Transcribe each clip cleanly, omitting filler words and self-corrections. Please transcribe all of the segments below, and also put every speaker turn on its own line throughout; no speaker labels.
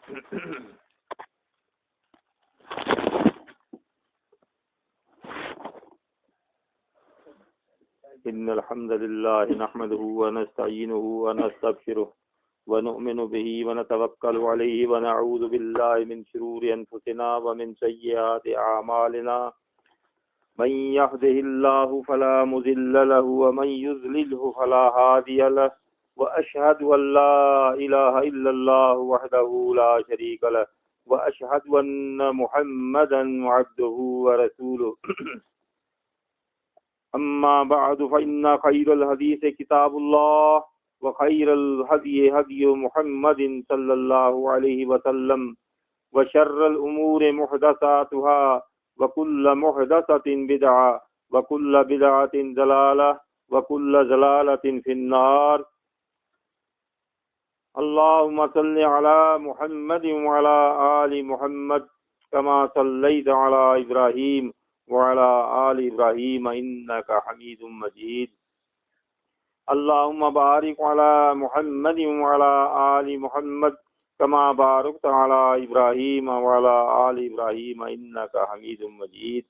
إن الحمد لله نحمده ونستعينه ونستغفره ونؤمن به ونتوكل عليه ونعوذ بالله من شرور أنفسنا ومن سيئات أعمالنا من يهده الله فلا مضل له ومن يضلله فلا هادي له وأشهد أن لا إله إلا الله وحده لا شريك له وأشهد أن محمدا عبده ورسوله أما بعد فإن خير الحديث كتاب الله وخير الهدي هدي محمد صلى الله عليه وسلم وشر الأمور محدثاتها وكل محدثة بدعة وكل بدعة ضلالة وكل ضلالة في النار اللهم صل على محمد وعلى آل محمد كما صليت على إبراهيم وعلى آل إبراهيم إنك حميد مجيد اللهم بارك على محمد وعلى آل محمد كما باركت على إبراهيم وعلى آل إبراهيم إنك حميد مجيد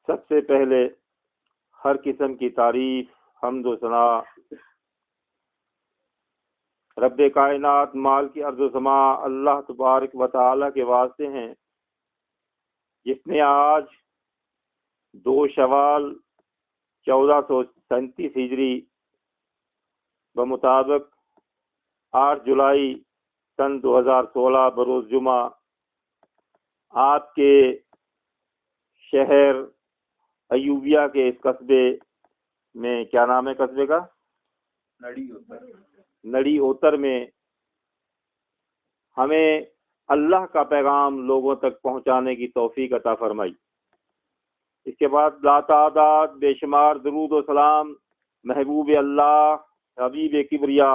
سب سے پہلے ہر قسم کی تعریف حمد و ثنا رب کائنات مال کی ارض و سما اللہ تبارک و تعالی کے واسطے ہیں، جس نے آج 2 شوال 1437 ہجری بمطابق 8 جولائی سن 2016 بروز جمعہ آپ کے شہر ایوبیہ کے اس قصبے میں، کیا نام ہے قصبے کا؟ نڑی اوتر میں ہمیں اللہ کا پیغام لوگوں تک پہنچانے کی توفیق عطا فرمائی۔ اس کے بعد لا تعداد بے شمار درود و سلام محبوب اللہ، حبیب کبریا،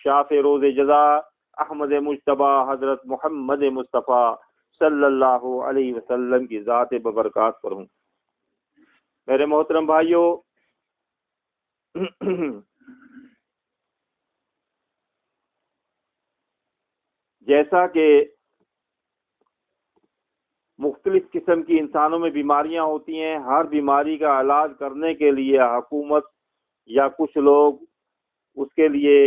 شاف روز جزا، احمد مجتبی حضرت محمد مصطفیٰ صلی اللہ علیہ وسلم کی ذات ببرکات پر ہوں۔ میرے محترم بھائیوں، جیسا کہ مختلف قسم کی انسانوں میں بیماریاں ہوتی ہیں، ہر بیماری کا علاج کرنے کے لیے حکومت یا کچھ لوگ اس کے لیے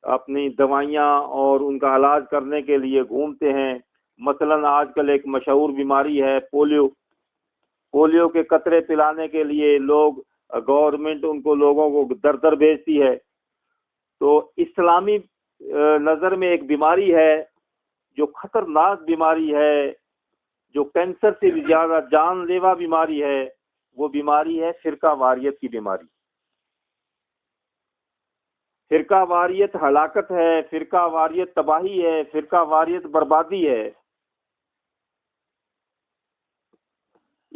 اپنی دوائیاں اور ان کا علاج کرنے کے لیے گھومتے ہیں۔ مثلا آج کل ایک مشہور بیماری ہے پولیو کے قطرے پلانے کے لیے لوگ، گورنمنٹ ان کو لوگوں کو در در بھیجتی ہے۔ تو اسلامی نظر میں ایک بیماری ہے جو خطرناک بیماری ہے، جو کینسر سے بھی زیادہ جان لیوا بیماری ہے، وہ بیماری ہے فرقہ واریت کی بیماری۔ فرقہ واریت ہلاکت ہے، فرقہ واریت تباہی ہے، فرقہ واریت بربادی ہے۔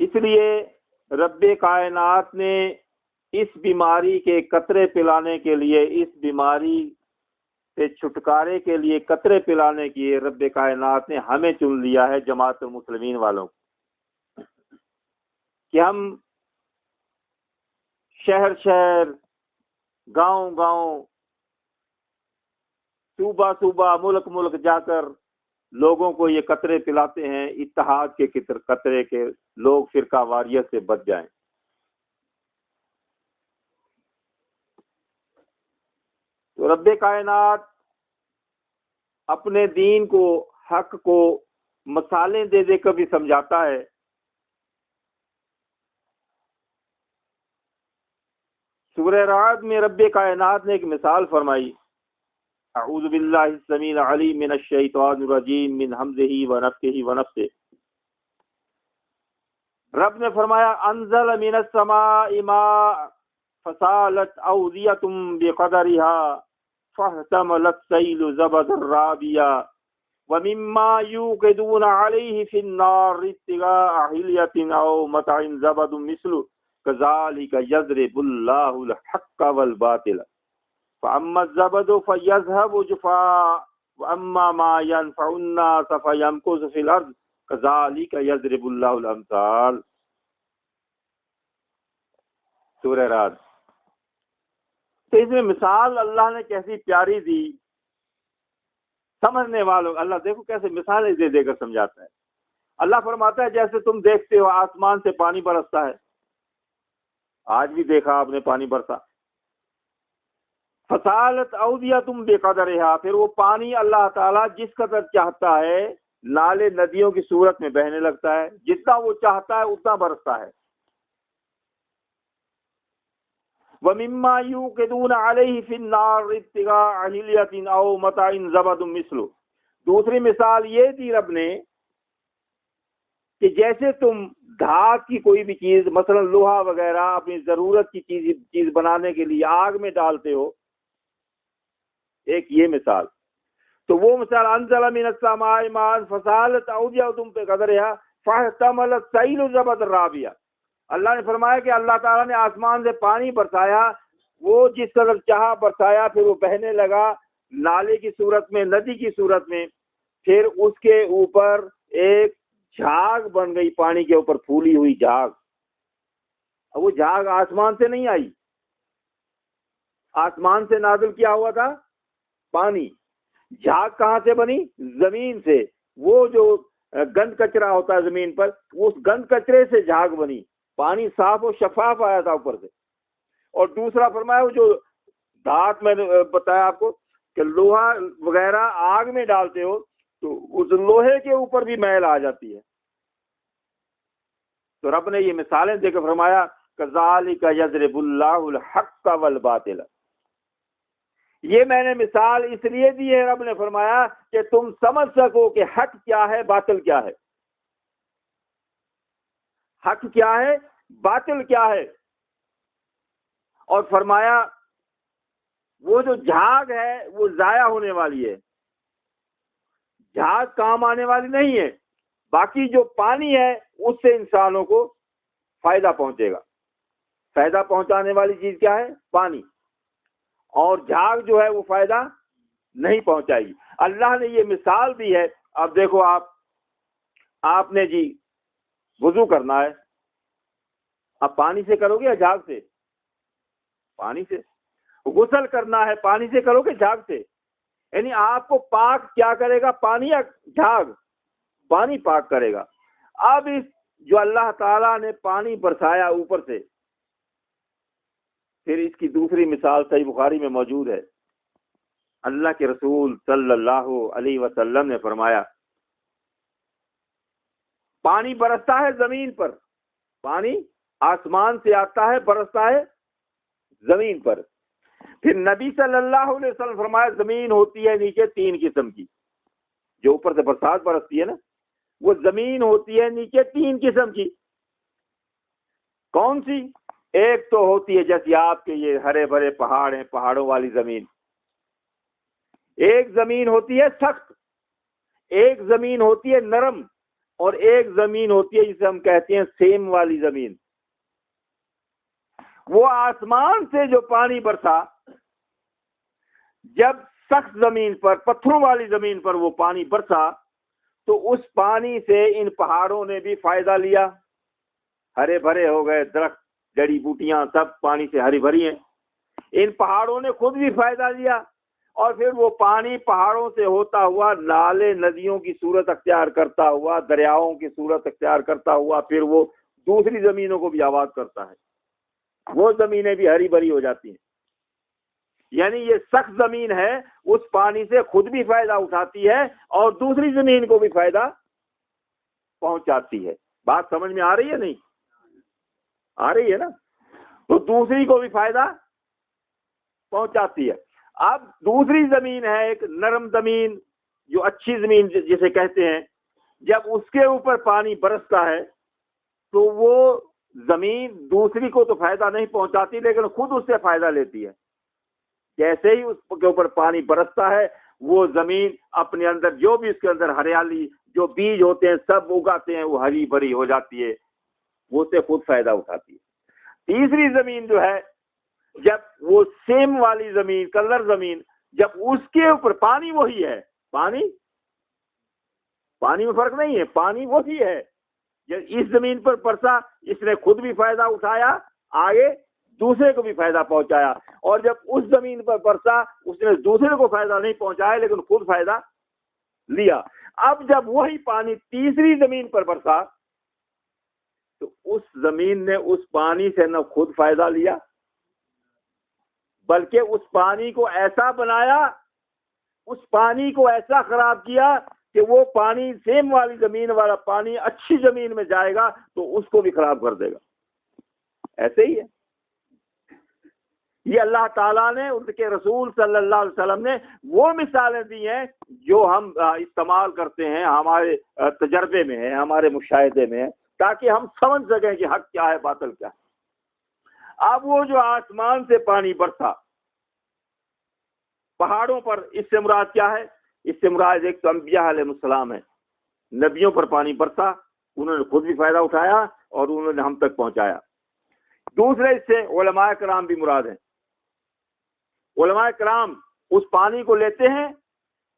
اس لیے رب کائنات نے اس بیماری کے قطرے پلانے کے لیے، اس بیماری سے چھٹکارے کے لیے قطرے پلانے کی رب کائنات نے ہمیں چن لیا ہے، جماعت المسلمین والوں، کہ ہم شہر شہر، گاؤں گاؤں، صوبہ صوبہ، ملک ملک جا کر لوگوں کو یہ قطرے پلاتے ہیں، اتحاد کے قطرے کے لوگ فرقہ واریت سے بچ جائیں۔ تو رب کائنات اپنے دین کو، حق کو مثالیں دے دے کر بھی سمجھاتا ہے۔ سورہ رعد میں رب کائنات نے ایک مثال فرمائی، اعوذ باللہ السمیع العلیم من الشیطان الرجیم من حمزہ ونفخہ ونفثہ۔ رب نے فرمایا انزل من السماء ماء فسالت اودیۃ بقدرها فاحتمل السیل زبدا رابیا ومما یوقدون علیہ فی النار ابتغاء حلیۃ او متاع زبد مثلہ کذالک یضرب اللہ الحق والباطل فاما الزبد فیذهب جفاء واما ما ينفع الناس فيمكث في الارض کذالک یضرب اللہ الامثال۔ سورہ رعد۔ تو اس میں مثال اللہ نے کیسی پیاری دی سمجھنے والوں. اللہ دیکھو کیسے مثالیں دے دے کر سمجھاتا ہے. اللہ فرماتا ہے جیسے تم دیکھتے ہو آسمان سے پانی برستا ہے. آج بھی دیکھا آپ نے پانی برسا. فصالت اودیہ تم بے قدر ہے، پھر وہ پانی اللہ تعالیٰ جس قدر چاہتا ہے نالے ندیوں کی صورت میں بہنے لگتا ہے. جتنا وہ چاہتا ہے اتنا برستا ہے. وَمِمَّا يُوقِدُونَ عَلَيْهِ فِي النَّارِ ابْتِغَاءَ حِلْيَةٍ أَوْ مَتَاعٍ زَبَدٌ مِثْلُهُ. دوسری مثال یہ دی رب نے کہ جیسے تم دھات کی کوئی بھی چیز مثلا لوہا وغیرہ اپنی ضرورت کی چیز بنانے کے لیے آگ میں ڈالتے ہو، ایک یہ مثال. تو وہ مثال انزل من السماء ماء فسالت اودية بقدرها فاحتمل السيل زبدا رابيا. اللہ نے فرمایا کہ اللہ تعالیٰ نے آسمان سے پانی برسایا، وہ جس قدر چاہا برسایا، پھر وہ بہنے لگا نالے کی صورت میں، ندی کی صورت میں. پھر اس کے اوپر ایک جھاگ بن گئی، پانی کے اوپر پھولی ہوئی جھاگ. اب وہ جھاگ آسمان سے نہیں آئی، آسمان سے نازل کیا ہوا تھا پانی. جھاگ کہاں سے بنی؟ زمین سے. وہ جو گند کچرا ہوتا ہے زمین پر، اس گند کچرے سے جھاگ بنی. پانی صاف و شفاف آیا تھا اوپر سے. اور دوسرا فرمایا وہ جو دھات میں نے بتایا آپ کو کہ لوہا وغیرہ آگ میں ڈالتے ہو تو اس لوہے کے اوپر بھی میل آ جاتی ہے. تو رب نے یہ مثالیں دے کر فرمایا کذالک یضرب اللہ الحق والباطل. یہ میں نے مثال اس لیے دی ہے، رب نے فرمایا کہ تم سمجھ سکو کہ حق کیا ہے باطل کیا ہے. حق کیا ہے باطل کیا ہے. اور فرمایا وہ جو جھاگ ہے وہ ضائع ہونے والی ہے، جھاگ کام آنے والی نہیں ہے. باقی جو پانی ہے اس سے انسانوں کو فائدہ پہنچے گا. فائدہ پہنچانے والی چیز کیا ہے؟ پانی. اور جھاگ جو ہے وہ فائدہ نہیں پہنچائے گی. اللہ نے یہ مثال دی ہے. اب دیکھو آپ نے جی وضو کرنا ہے، اب پانی سے کرو گے یا جھاگ سے؟ پانی سے. غسل کرنا ہے پانی سے کرو گے جھاگ سے؟ یعنی آپ کو پاک کیا کرے گا؟ پانی یا جھاگ؟ پانی پاک کرے گا. اب اس جو اللہ تعالیٰ نے پانی برسایا اوپر سے، پھر اس کی دوسری مثال صحیح بخاری میں موجود ہے. اللہ کے رسول صلی اللہ علیہ وسلم نے فرمایا پانی برستا ہے زمین پر، پانی آسمان سے آتا ہے برستا ہے زمین پر. پھر نبی صلی اللہ علیہ وسلم فرمایا زمین ہوتی ہے نیچے تین قسم کی. جو اوپر سے برسات برستی ہے نا، وہ زمین ہوتی ہے نیچے تین قسم کی. کون سی؟ ایک تو ہوتی ہے جیسے آپ کے یہ ہرے بھرے پہاڑ ہیں، پہاڑوں والی زمین. ایک زمین ہوتی ہے سخت، ایک زمین ہوتی ہے نرم، اور ایک زمین ہوتی ہے جسے ہم کہتے ہیں سیم والی زمین. وہ آسمان سے جو پانی برسا، جب سخت زمین پر، پتھروں والی زمین پر وہ پانی برسا تو اس پانی سے ان پہاڑوں نے بھی فائدہ لیا. ہرے بھرے ہو گئے، درخت جڑی بوٹیاں سب پانی سے ہری بھری ہیں. ان پہاڑوں نے خود بھی فائدہ لیا، اور پھر وہ پانی پہاڑوں سے ہوتا ہوا نالے ندیوں کی صورت اختیار کرتا ہوا، دریاؤں کی صورت اختیار کرتا ہوا، پھر وہ دوسری زمینوں کو بھی آباد کرتا ہے. وہ زمینیں بھی ہری بھری ہو جاتی ہیں. یعنی یہ سخت زمین ہے، اس پانی سے خود بھی فائدہ اٹھاتی ہے اور دوسری زمین کو بھی فائدہ پہنچاتی ہے. بات سمجھ میں آ رہی ہے؟ نہیں آ رہی ہے نا؟ تو دوسری کو بھی فائدہ پہنچاتی ہے. اب دوسری زمین ہے ایک نرم زمین، جو اچھی زمین جسے کہتے ہیں. جب اس کے اوپر پانی برستا ہے تو وہ زمین دوسری کو تو فائدہ نہیں پہنچاتی، لیکن خود اس سے فائدہ لیتی ہے. جیسے ہی اس کے اوپر پانی برستا ہے، وہ زمین اپنے اندر جو بھی اس کے اندر ہریالی، جو بیج ہوتے ہیں سب اگاتے ہیں، وہ ہری بھری ہو جاتی ہے، وہ سے خود فائدہ اٹھاتی ہے. تیسری زمین جو ہے، جب وہ سیم والی زمین، کلر زمین، جب اس کے اوپر پانی وہی ہے، پانی میں فرق نہیں ہے، پانی وہی ہے. جب اس زمین پر برسا، اس نے خود بھی فائدہ اٹھایا، آگے دوسرے کو بھی فائدہ پہنچایا، اور جب اس زمین پر برسا اس نے دوسرے کو فائدہ نہیں پہنچایا لیکن خود فائدہ لیا۔ اب جب وہی پانی تیسری زمین پر برسا تو اس زمین نے اس پانی سے نہ خود فائدہ لیا بلکہ اس پانی کو ایسا بنایا، اس پانی کو ایسا خراب کیا کہ وہ پانی سیم والی زمین والا پانی اچھی زمین میں جائے گا تو اس کو بھی خراب کر دے گا۔ ایسے ہی ہے، یہ اللہ تعالیٰ نے، ان کے رسول صلی اللہ علیہ وسلم نے وہ مثالیں دی ہیں جو ہم استعمال کرتے ہیں، ہمارے تجربے میں ہے، ہمارے مشاہدے میں ہے، تاکہ ہم سمجھ سکیں کہ حق کیا ہے، باطل کیا ہے۔ اب وہ جو آسمان سے پانی برسا پہاڑوں پر، اس سے مراد کیا ہے؟ اس سے مراد ایک تو انبیاء علیہ السلام ہے، نبیوں پر پانی برسا، انہوں نے خود بھی فائدہ اٹھایا اور انہوں نے ہم تک پہنچایا۔ دوسرے اس سے علماء کرام بھی مراد ہیں۔ علماء کرام اس پانی کو لیتے ہیں،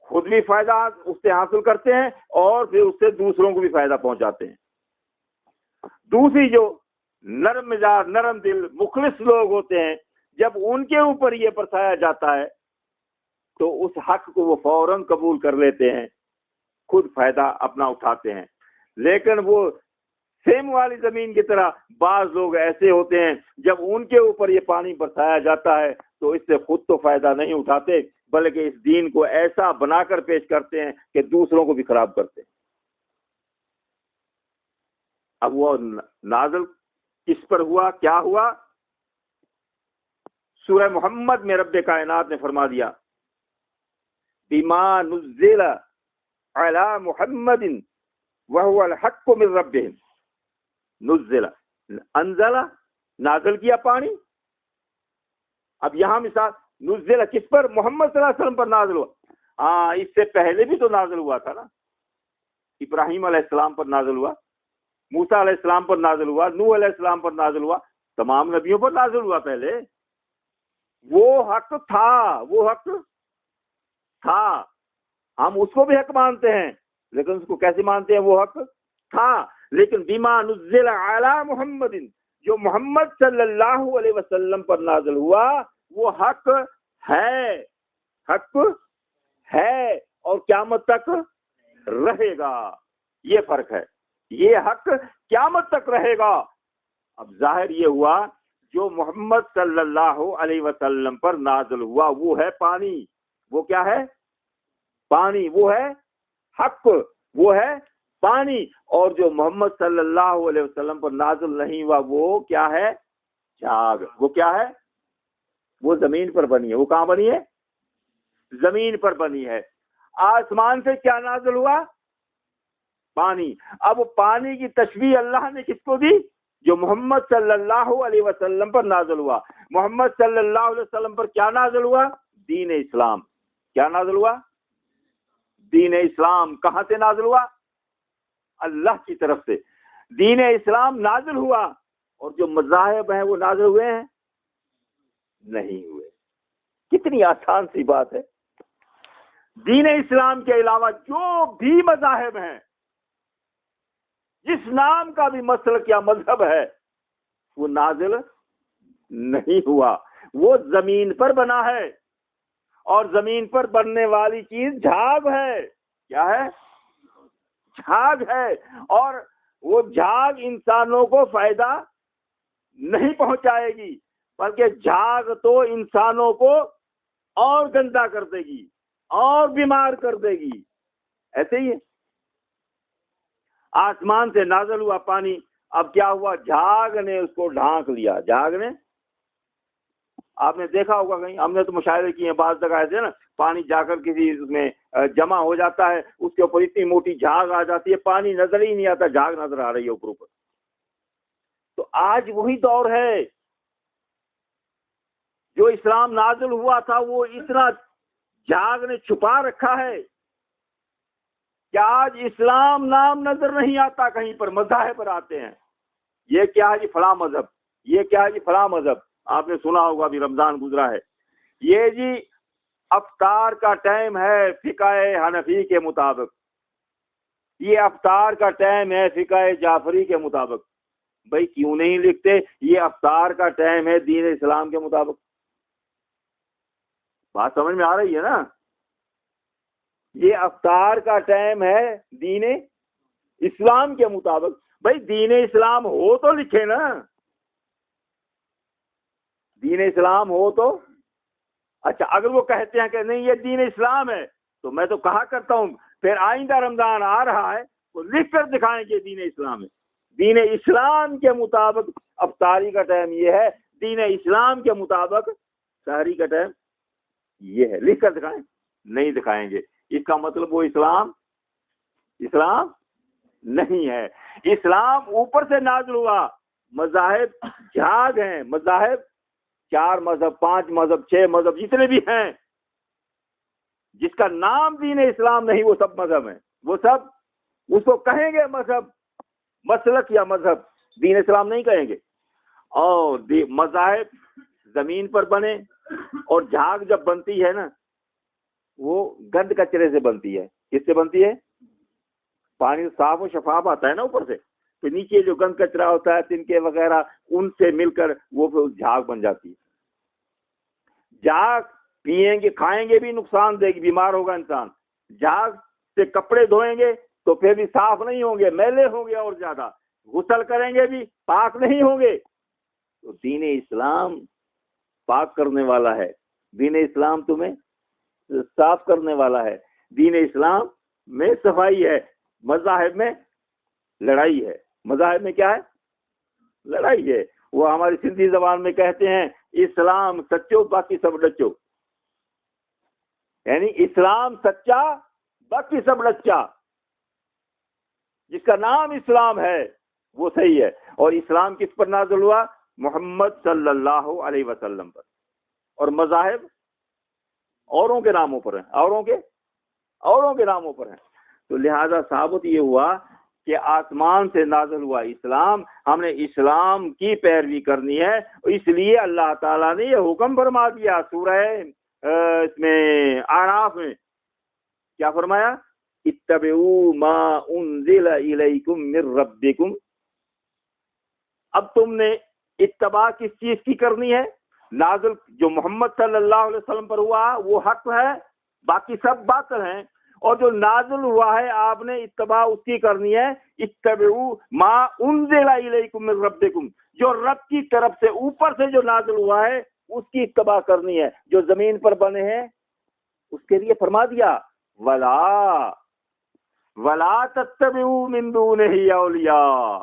خود بھی فائدہ اس سے حاصل کرتے ہیں اور پھر اس سے دوسروں کو بھی فائدہ پہنچاتے ہیں۔ دوسری جو نرم مزاج، نرم دل، مخلص لوگ ہوتے ہیں، جب ان کے اوپر یہ برسایا جاتا ہے تو اس حق کو وہ فوراً قبول کر لیتے ہیں، خود فائدہ اپنا اٹھاتے ہیں۔ لیکن وہ سیم والی زمین کی طرح بعض لوگ ایسے ہوتے ہیں جب ان کے اوپر یہ پانی برسایا جاتا ہے تو اس سے خود تو فائدہ نہیں اٹھاتے بلکہ اس دین کو ایسا بنا کر پیش کرتے ہیں کہ دوسروں کو بھی خراب کرتے ہیں۔ اب وہ نازل کس پر ہوا، کیا ہوا؟ سورہ محمد میں رب کائنات نے فرما دیا بما نزل علی محمد وهو الحق من ربهم۔ نزل، انزل، نازل کیا پانی۔ اب یہاں مثال نزل کس پر؟ محمد صلی اللہ علیہ وسلم پر نازل ہوا۔ ہاں، اس سے پہلے بھی تو نازل ہوا تھا نا، ابراہیم علیہ السلام پر نازل ہوا، موسیٰ علیہ السلام پر نازل ہوا، نوح علیہ السلام پر نازل ہوا، تمام نبیوں پر نازل ہوا پہلے۔ وہ حق تھا، وہ حق تھا، ہم اس کو بھی حق مانتے ہیں لیکن اس کو کیسے مانتے ہیں؟ وہ حق تھا، لیکن بما نزل علی محمد، جو محمد صلی اللہ علیہ وسلم پر نازل ہوا وہ حق ہے، حق ہے اور قیامت تک رہے گا۔ یہ فرق ہے، یہ حق قیامت تک رہے گا۔ اب ظاہر یہ ہوا جو محمد صلی اللہ علیہ وسلم پر نازل ہوا وہ ہے پانی۔ وہ کیا ہے؟ پانی، وہ ہے حق، وہ ہے پانی۔ اور جو محمد صلی اللہ علیہ وسلم پر نازل نہیں ہوا وہ کیا ہے؟ جھاگ۔ وہ کیا ہے؟ وہ زمین پر بنی ہے۔ وہ کہاں بنی ہے؟ زمین پر بنی ہے۔ آسمان سے کیا نازل ہوا؟ پانی۔ اب پانی کی تشبیہ اللہ نے کس کو دی؟ جو محمد صلی اللہ علیہ وسلم پر نازل ہوا۔ محمد صلی اللہ علیہ وسلم پر کیا نازل ہوا؟ دین اسلام۔ کیا نازل ہوا؟ دین اسلام۔ کہاں سے نازل ہوا؟ اللہ کی طرف سے دین اسلام نازل ہوا۔ اور جو مذاہب ہیں وہ نازل ہوئے ہیں؟ نہیں ہوئے۔ کتنی آسان سی بات ہے۔ دین اسلام کے علاوہ جو بھی مذاہب ہیں، جس نام کا بھی مسلک یا مذہب ہے، وہ نازل نہیں ہوا، وہ زمین پر بنا ہے، اور زمین پر بننے والی چیز جھاگ ہے۔ کیا ہے؟ جھاگ ہے، اور وہ جھاگ انسانوں کو فائدہ نہیں پہنچائے گی بلکہ جھاگ تو انسانوں کو اور گندا کر دے گی اور بیمار کر دے گی۔ ایسے ہی ہے، آسمان سے نازل ہوا پانی، اب کیا ہوا؟ جھاگ نے اس کو ڈھانک لیا۔ جھاگ نے، آپ نے دیکھا ہوگا کہیں، ہم نے تو مشاہدے کیے ہیں، بعض جگہ ایسے نا پانی جا کر کسی اس میں جمع ہو جاتا ہے، اس کے اوپر اتنی موٹی جھاگ آ جاتی ہے، پانی نظر ہی نہیں آتا، جھاگ نظر آ رہی ہے اوپر۔ تو آج وہی دور ہے، جو اسلام نازل ہوا تھا وہ اتنا جھاگ نے چھپا رکھا ہے کہ آج اسلام نام نظر نہیں آتا کہیں پر، مذاہب پر آتے ہیں، یہ کیا ہے جی فلاں مذہب، یہ کیا ہے جی فلاں مذہب۔ آپ نے سنا ہوگا ابھی رمضان گزرا ہے، یہ جی افطار کا ٹائم ہے فقہ حنفی کے مطابق، یہ افطار کا ٹائم ہے فقہ جعفری کے مطابق۔ بھائی کیوں نہیں لکھتے؟ یہ افطار کا ٹائم ہے دین اسلام کے مطابق. بات سمجھ میں آ رہی ہے نا؟ یہ افطار کا ٹائم ہے دین اسلام کے مطابق. بھائی دین اسلام ہو تو لکھے نا، دین اسلام ہو تو. اچھا اگر وہ کہتے ہیں کہ نہیں یہ دین اسلام ہے، تو میں تو کہا کرتا ہوں پھر آئندہ رمضان آ رہا ہے تو لکھ کر دکھائیں کہ دین اسلام ہے. دین اسلام کے مطابق افطاری کا ٹائم یہ ہے، دین اسلام کے مطابق سحری کا ٹائم یہ ہے. لکھ کر دکھائیں. نہیں دکھائیں گے. اس کا مطلب وہ اسلام نہیں ہے. اسلام اوپر سے نازل ہوا. مذاہب جھاگ ہیں، مذاہب 4 مذہب 5 مذہب 6 مذہب جتنے بھی ہیں، جس کا نام دین اسلام نہیں وہ سب مذہب ہیں. وہ سب اس کو کہیں گے مذہب، مسلک یا مذہب، دین اسلام نہیں کہیں گے. اور مذاہب زمین پر بنے، اور جھاگ جب بنتی ہے نا وہ گند کچرے سے بنتی ہے. کس سے بنتی ہے؟ پانی صاف و شفاف آتا ہے نا اوپر سے، تو نیچے جو گند کچرا ہوتا ہے تنکے وغیرہ ان سے مل کر وہ پھر جھاگ بن جاتی ہے. جھاگ پیئیں گے کھائیں گے بھی نقصان دے گی، بیمار ہوگا انسان. جھاگ سے کپڑے دھوئیں گے تو پھر بھی صاف نہیں ہوں گے، میلے ہوں گے اور زیادہ. غسل کریں گے بھی پاک نہیں ہوں گے. تو دین اسلام پاک کرنے والا ہے، دین اسلام تمہیں صاف کرنے والا ہے. دین اسلام میں صفائی ہے. مذاہب میں لڑائی ہے. مذاہب میں کیا ہے؟ لڑائی ہے. وہ ہماری سندھی زبان میں کہتے ہیں اسلام سچو باقی سب ڈچو. یعنی اسلام سچا باقی سب ڈچا. جس کا نام اسلام ہے وہ صحیح ہے. اور اسلام کس پر نازل ہوا؟ محمد صلی اللہ علیہ وسلم پر. اور مذاہب اوروں کے ناموں پر ہیں، اوروں کے ناموں پر ہیں. تو لہذا ثابت یہ ہوا کہ آسمان سے نازل ہوا اسلام، ہم نے اسلام کی پیروی کرنی ہے. اس لیے اللہ تعالیٰ نے یہ حکم فرما دیا سورہ اس میں اعراف میں. کیا فرمایا؟ اتبعوا ما انزل الیکم من ربکم. اب تم نے اتباع کس چیز کی کرنی ہے؟ نازل جو محمد صلی اللہ علیہ وسلم پر ہوا وہ حق ہے، باقی سب باطل ہیں. اور جو نازل ہوا ہے آپ نے اتباع اس کی کرنی ہے. اتبعوا ما انزل الیکم من ربکم. جو رب کی طرف سے اوپر سے جو نازل ہوا ہے اس کی اتباع کرنی ہے. جو زمین پر بنے ہیں اس کے لیے فرما دیا ولا تتبعوا من دونہ اولیاء.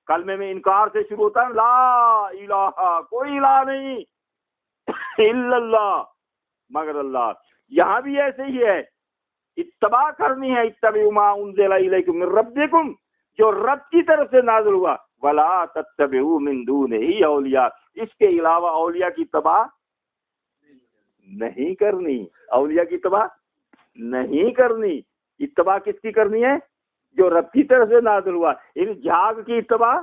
کلمے میں انکار سے شروع ہوتا ہے لا الہ، کوئی الہ نہیں الا اللہ مگر اللہ. یہاں بھی ایسے ہی ہے، اتباع کرنی ہے. اتبعوا ما انزل الیکم من ربکم، جو رب کی طرف سے نازل ہوا. ولا تتبعوا من دونہ اولیاء، اس کے علاوہ اولیاء کی اتباع نہیں کرنی. اولیاء کی اتباع نہیں کرنی. اتباع کس کی کرنی ہے؟ جو رب کی طرف سے نازل ہوا. یعنی جھاگ کی اتباع،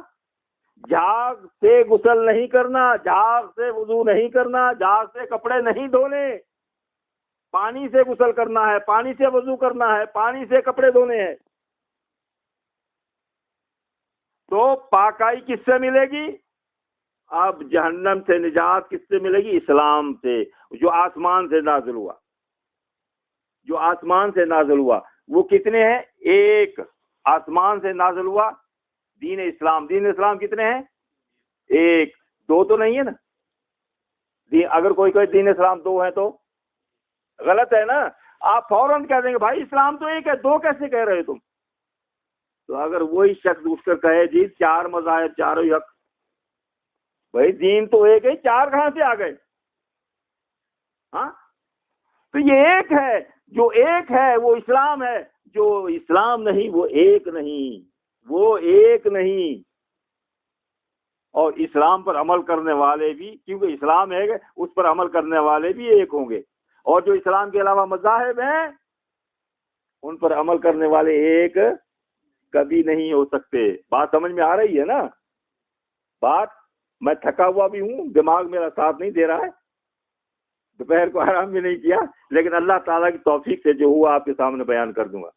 جھاگ سے غسل نہیں کرنا، جھاگ سے وضو نہیں کرنا، جھاگ سے کپڑے نہیں دھونے. پانی سے غسل کرنا ہے، پانی سے وضو کرنا ہے، پانی سے کپڑے دھونے ہیں. تو پاکائی کس سے ملے گی؟ اب جہنم سے نجات کس سے ملے گی؟ اسلام سے، جو آسمان سے نازل ہوا. جو آسمان سے نازل ہوا وہ کتنے ہیں؟ ایک. آسمان سے نازل ہوا دین اسلام. دین اسلام کتنے ہیں؟ ایک. دو تو نہیں ہے نا. اگر کوئی دین اسلام دو ہے تو غلط ہے نا. آپ فوراً کہہ دیں گے بھائی اسلام تو ایک ہے، دو کیسے کہہ رہے تم؟ تو اگر وہی شخص اٹھ کر کہے جی 4 مذاہب چاروں حق، بھائی دین تو ایک ہے، 4 کہاں سے آ گئے؟ ہاں تو یہ ایک ہے. جو ایک ہے وہ اسلام ہے، جو اسلام نہیں وہ ایک نہیں، وہ ایک نہیں. اور اسلام پر عمل کرنے والے بھی، کیونکہ اسلام ہے اس پر عمل کرنے والے بھی ایک ہوں گے. اور جو اسلام کے علاوہ مذاہب ہیں ان پر عمل کرنے والے ایک کبھی نہیں ہو سکتے. بات سمجھ میں آ رہی ہے نا؟ بات میں تھکا ہوا بھی ہوں، دماغ میرا ساتھ نہیں دے رہا ہے، دوپہر کو آرام بھی نہیں کیا، لیکن اللہ تعالیٰ کی توفیق سے جو ہوا آپ کے سامنے بیان کر دوں گا.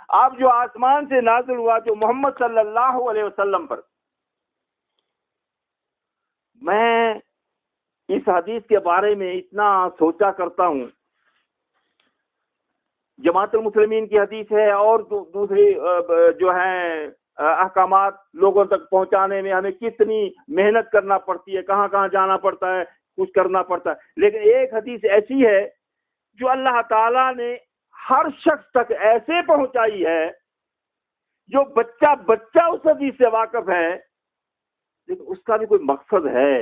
اب جو آسمان سے نازل ہوا جو محمد صلی اللہ علیہ وسلم پر، میں اس حدیث کے بارے میں اتنا سوچا کرتا ہوں. جماعت المسلمین کی حدیث ہے اور دوسری جو ہیں احکامات لوگوں تک پہنچانے میں ہمیں کتنی محنت کرنا پڑتی ہے، کہاں کہاں جانا پڑتا ہے، کچھ کرنا پڑتا ہے. لیکن ایک حدیث ایسی ہے جو اللہ تعالیٰ نے ہر شخص تک ایسے پہنچائی ہے جو بچہ اس حدیث سے واقف ہے، لیکن اس کا بھی کوئی مقصد ہے.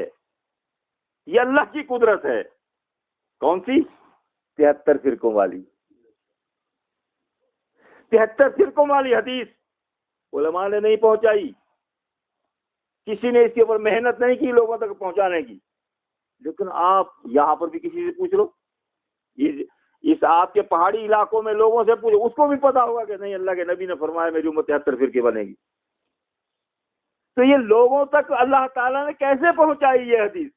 یہ اللہ کی قدرت ہے. کون سی؟ 73 فرقوں والی 73 فرقوں والی حدیث علماء نے نہیں پہنچائی، کسی نے اس کے اوپر محنت نہیں کی لوگوں تک پہنچانے کی. لیکن آپ یہاں پر بھی کسی سے پوچھ لو، اس آپ کے پہاڑی علاقوں میں لوگوں سے پوچھو، اس کو بھی پتا ہوگا کہ نہیں اللہ کے نبی نے فرمایا میری امت 73 فرقے بنے گی. تو یہ لوگوں تک اللہ تعالیٰ نے کیسے پہنچائی یہ حدیث؟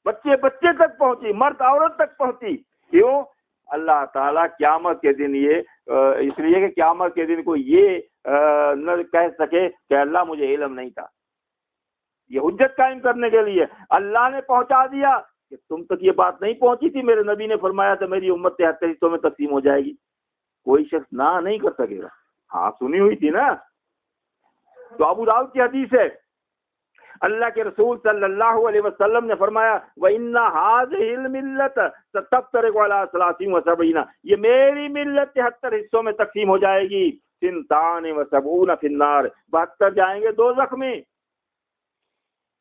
بچے تک پہنچی، مرد عورت تک پہنچی. کیوں؟ اللہ تعالیٰ قیامت کے دن اس لیے کہ قیامت کے دن کو یہ نہ کہہ سکے کہ اللہ مجھے علم نہیں تھا. یہ حجت قائم کرنے کے لیے اللہ نے پہنچا دیا کہ تم تک یہ بات نہیں پہنچی تھی، میرے نبی نے فرمایا تھا میری امت 73 حصوں میں تقسیم ہو جائے گی. کوئی شخص نہ نہیں کر سکے گا. ہاں سنی ہوئی تھی نا. تو ابو داؤد کی حدیث ہے، اللہ کے رسول صلی اللہ علیہ وسلم نے فرمایا وَإِنَّ هَذِهِ الْمِلَّةَ سَتَفْتَرِقُ عَلَىٰ 73 یہ میری ملت 73 حصوں میں تقسیم ہو جائے گی. 72 فی النار 72 جائیں گے دوزخ میں.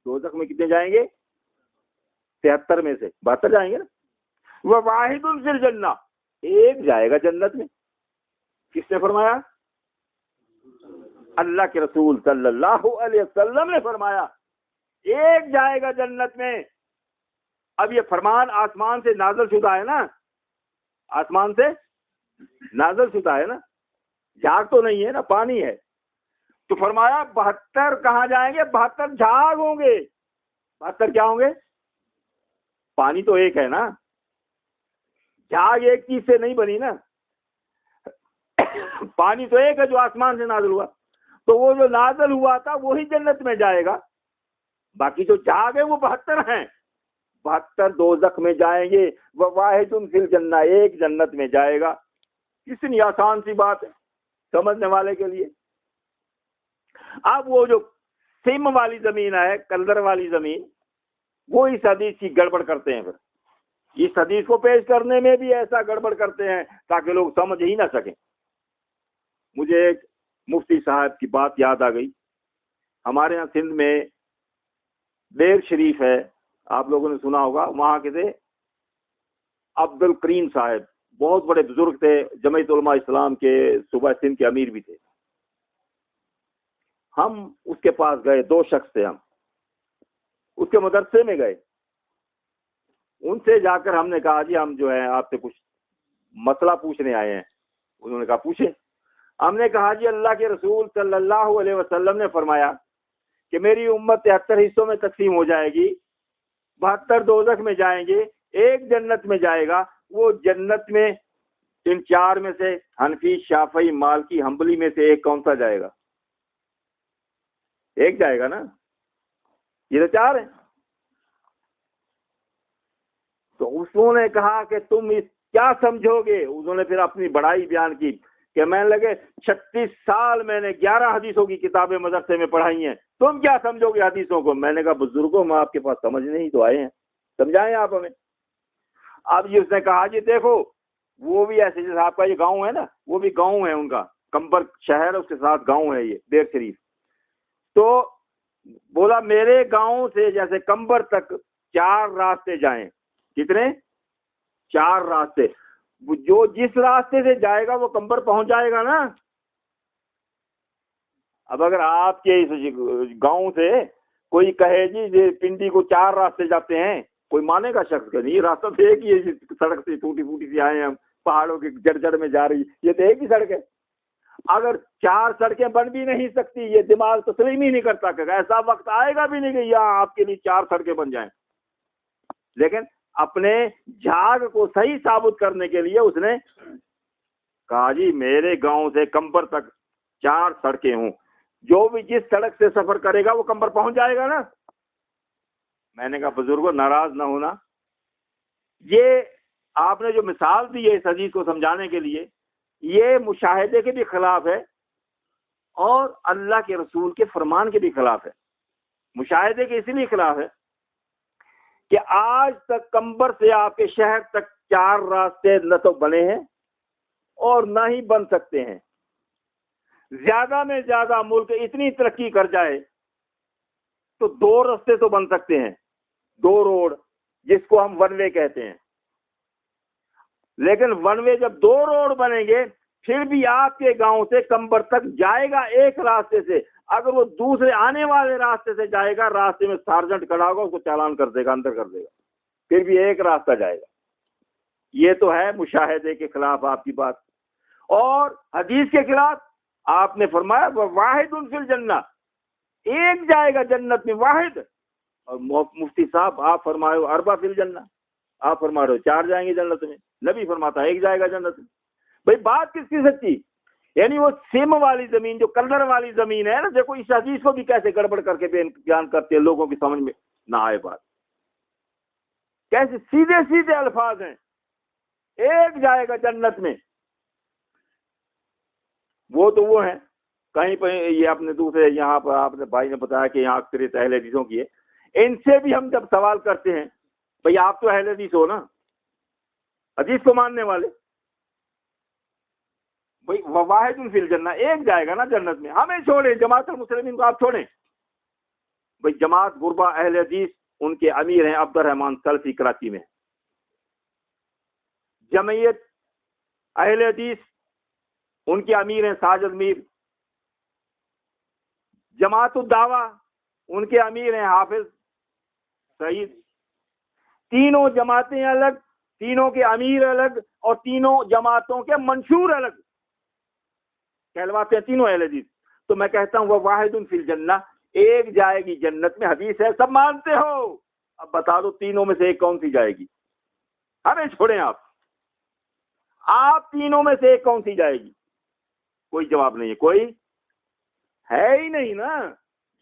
دوزخ میں کتنے جائیں گے؟ 73 میں سے 72 جائیں گے نا. وَوَاحِدٌ فِي الْجَنَّةِ ایک جائے گا جنت میں. کس نے فرمایا؟ اللہ کے رسول صلی اللہ علیہ وسلم نے فرمایا ایک جائے گا جنت میں. اب یہ فرمان آسمان سے نازل شدہ ہے نا، آسمان سے نازل شدہ ہے نا، جھاگ تو نہیں ہے نا، پانی ہے. تو فرمایا 72 کہاں جائیں گے؟ 72 جھاگ ہوں گے. 72 کیا ہوں گے؟ پانی تو ایک ہے نا، جھاگ ایک چیز سے نہیں بنی نا. پانی تو ایک ہے جو آسمان سے نازل ہوا. تو وہ جو نازل ہوا تھا وہی جنت میں جائے گا. باقی جو جھاگ ہے وہ 72 ہیں. 72 دوزخ میں جائیں گے. واحد فی الجنہ ایک جنت میں جائے گا. کتنی آسان سی بات ہے سمجھنے والے کے لیے. اب وہ جو سم والی زمین ہے، کلدر والی زمین، وہ اس حدیث کی گڑبڑ کرتے ہیں. پھر اس حدیث کو پیش کرنے میں بھی ایسا گڑبڑ کرتے ہیں تاکہ لوگ سمجھ ہی نہ سکیں. مجھے ایک مفتی صاحب کی بات یاد آ گئی. ہمارے ہاں سندھ میں دیر شریف ہے، آپ لوگوں نے سنا ہوگا. وہاں کے تھے عبد الکریم صاحب، بہت بڑے بزرگ تھے، جمعیت علماء اسلام کے صوبہ سندھ کے امیر بھی تھے. ہم اس کے پاس گئے، 2 شخص تھے. ہم اس کے مدرسے میں گئے. ان سے جا کر ہم نے کہا جی ہم جو ہے آپ سے کچھ مسئلہ پوچھنے آئے ہیں. انہوں نے کہا پوچھیں. ہم نے کہا جی اللہ کے رسول صلی اللہ علیہ وسلم نے فرمایا کہ میری امت 73 حصوں میں تقسیم ہو جائے گی. 72 دوزخ میں جائیں گے، ایک جنت میں جائے گا. وہ جنت میں ان 4 میں سے حنفی، شافعی، مالکی، حنبلی میں سے ایک کون سا جائے گا؟ ایک جائے گا نا. یہ تو 4 ہیں. تو اس نے کہا کہ تم اس کیا سمجھو گے؟ انہوں نے پھر اپنی بڑائی بیان کی کہ میں لگے 36 سال میں نے 11 حدیثوں کی کتابیں مدرسے میں پڑھائی ہیں، تم کیا سمجھو گے حدیثوں کو؟ میں نے کہا بزرگوں میں آپ کے پاس سمجھنے ہی تو آئے ہیں، سمجھائیں آپ ہمیں. اب یہ اس نے کہا جی دیکھو وہ بھی ایسے جیسے آپ کا یہ گاؤں ہے نا، وہ بھی گاؤں ہے ان کا، کمبر شہر اس کے ساتھ گاؤں ہے یہ دیر شریف. تو بولا میرے گاؤں سے جیسے کمبر تک 4 راستے جائیں. کتنے؟ 4 راستے. جو جس راستے سے جائے گا وہ کمبر پہنچ جائے گا نا. اب اگر آپ کے اس گاؤں سے کوئی کہے جی پنڈی کو 4 راستے جاتے ہیں، کوئی مانے گا شخص کہ نہیں راستہ تو ایک ہی ہے، سڑک سے ٹوٹی پھوٹی سی آئے ہیں ہم، پہاڑوں کی جڑ میں جا رہی، یہ تو ایک ہی سڑک ہے. اگر 4 سڑکیں بن بھی نہیں سکتی، یہ دماغ تسلیم ہی نہیں کرتا کہ ایسا وقت آئے گا بھی نہیں کہ یہاں آپ کے لیے 4 سڑکیں بن جائیں. لیکن اپنے جھاگ کو صحیح ثابت کرنے کے لیے اس نے کہا جی میرے گاؤں سے کمبر تک 4 سڑکیں ہوں، جو بھی جس سڑک سے سفر کرے گا وہ کمبر پہنچ جائے گا نا۔ میں نے کہا بزرگوں ناراض نہ ہونا، یہ آپ نے جو مثال دی ہے اس حدیث کو سمجھانے کے لیے، یہ مشاہدے کے بھی خلاف ہے اور اللہ کے رسول کے فرمان کے بھی خلاف ہے۔ مشاہدے کے اسی لیے خلاف ہے کہ آج تک کمبر سے آپ کے شہر تک 4 راستے نہ تو بنے ہیں اور نہ ہی بن سکتے ہیں۔ زیادہ میں زیادہ ملک اتنی ترقی کر جائے تو 2 راستے تو بن سکتے ہیں، 2 روڈ، جس کو ہم ون وے کہتے ہیں۔ لیکن ون وے جب 2 روڈ بنیں گے پھر بھی آپ کے گاؤں سے کمبر تک جائے گا ایک راستے سے، اگر وہ دوسرے آنے والے راستے سے جائے گا، راستے میں سارجنٹ کھڑا ہوگا، اس کو چالان کر دے گا، اندر کر دے گا، پھر بھی ایک راستہ جائے گا۔ یہ تو ہے مشاہدے کے خلاف آپ کی بات۔ اور حدیث کے خلاف آپ نے فرمایا واحد فی الجنہ، ایک جائے گا جنت میں، واحد۔ اور مفتی صاحب آپ فرمائے ہو اربع فی الجنہ، آپ فرما رہے ہو 4 جائیں گے جنت میں، نبی فرماتا ہے 1 جائے گا جنت میں۔ بھئی بات کس کی سچی؟ یعنی وہ سم والی زمین، جو کلر والی زمین ہے نا، دیکھو اس حدیث کو بھی کیسے گڑبڑ کر کے بیان کرتے ہیں، لوگوں کی سمجھ میں نہ آئے بات، کیسے سیدھے سیدھے الفاظ ہیں، 1 جائے گا جنت میں۔ وہ تو وہ ہیں کہیں پہ، یہ اپنے دوسرے یہاں پر آپ نے بھائی نے بتایا کہ یہاں اکثریت اہل حدیثوں کی ہے، ان سے بھی ہم جب سوال کرتے ہیں بھئی آپ تو اہل حدیث ہو نا، حدیث کو ماننے والے، بھئی واحد فی الجنہ، 1 جائے گا نا جنت میں، ہمیں چھوڑیں، جماعت المسلمین کو آپ چھوڑیں۔ بھئی جماعت غربا اہل حدیث، ان کے امیر ہیں عبد الرحمان سلفی کراچی میں، جمعیت اہل حدیث ان کے امیر ہیں ساجد میر، جماعت الدعوہ ان کے امیر ہیں حافظ سعید۔ تینوں جماعتیں الگ، تینوں کے امیر الگ، اور تینوں جماعتوں کے منشور الگ، کہلواتے ہیں تینوں اہل حدیث۔ تو میں کہتا ہوں وہ واحد فی الجنہ، 1 جائے گی جنت میں، حدیث ہے، سب مانتے ہو، اب بتا دو تینوں میں سے 1 کون سی جائے گی؟ ہمیں چھوڑیں، آپ تینوں میں سے 1 کون سی جائے گی؟ کوئی جواب نہیں ہے، کوئی ہے ہی نہیں نا،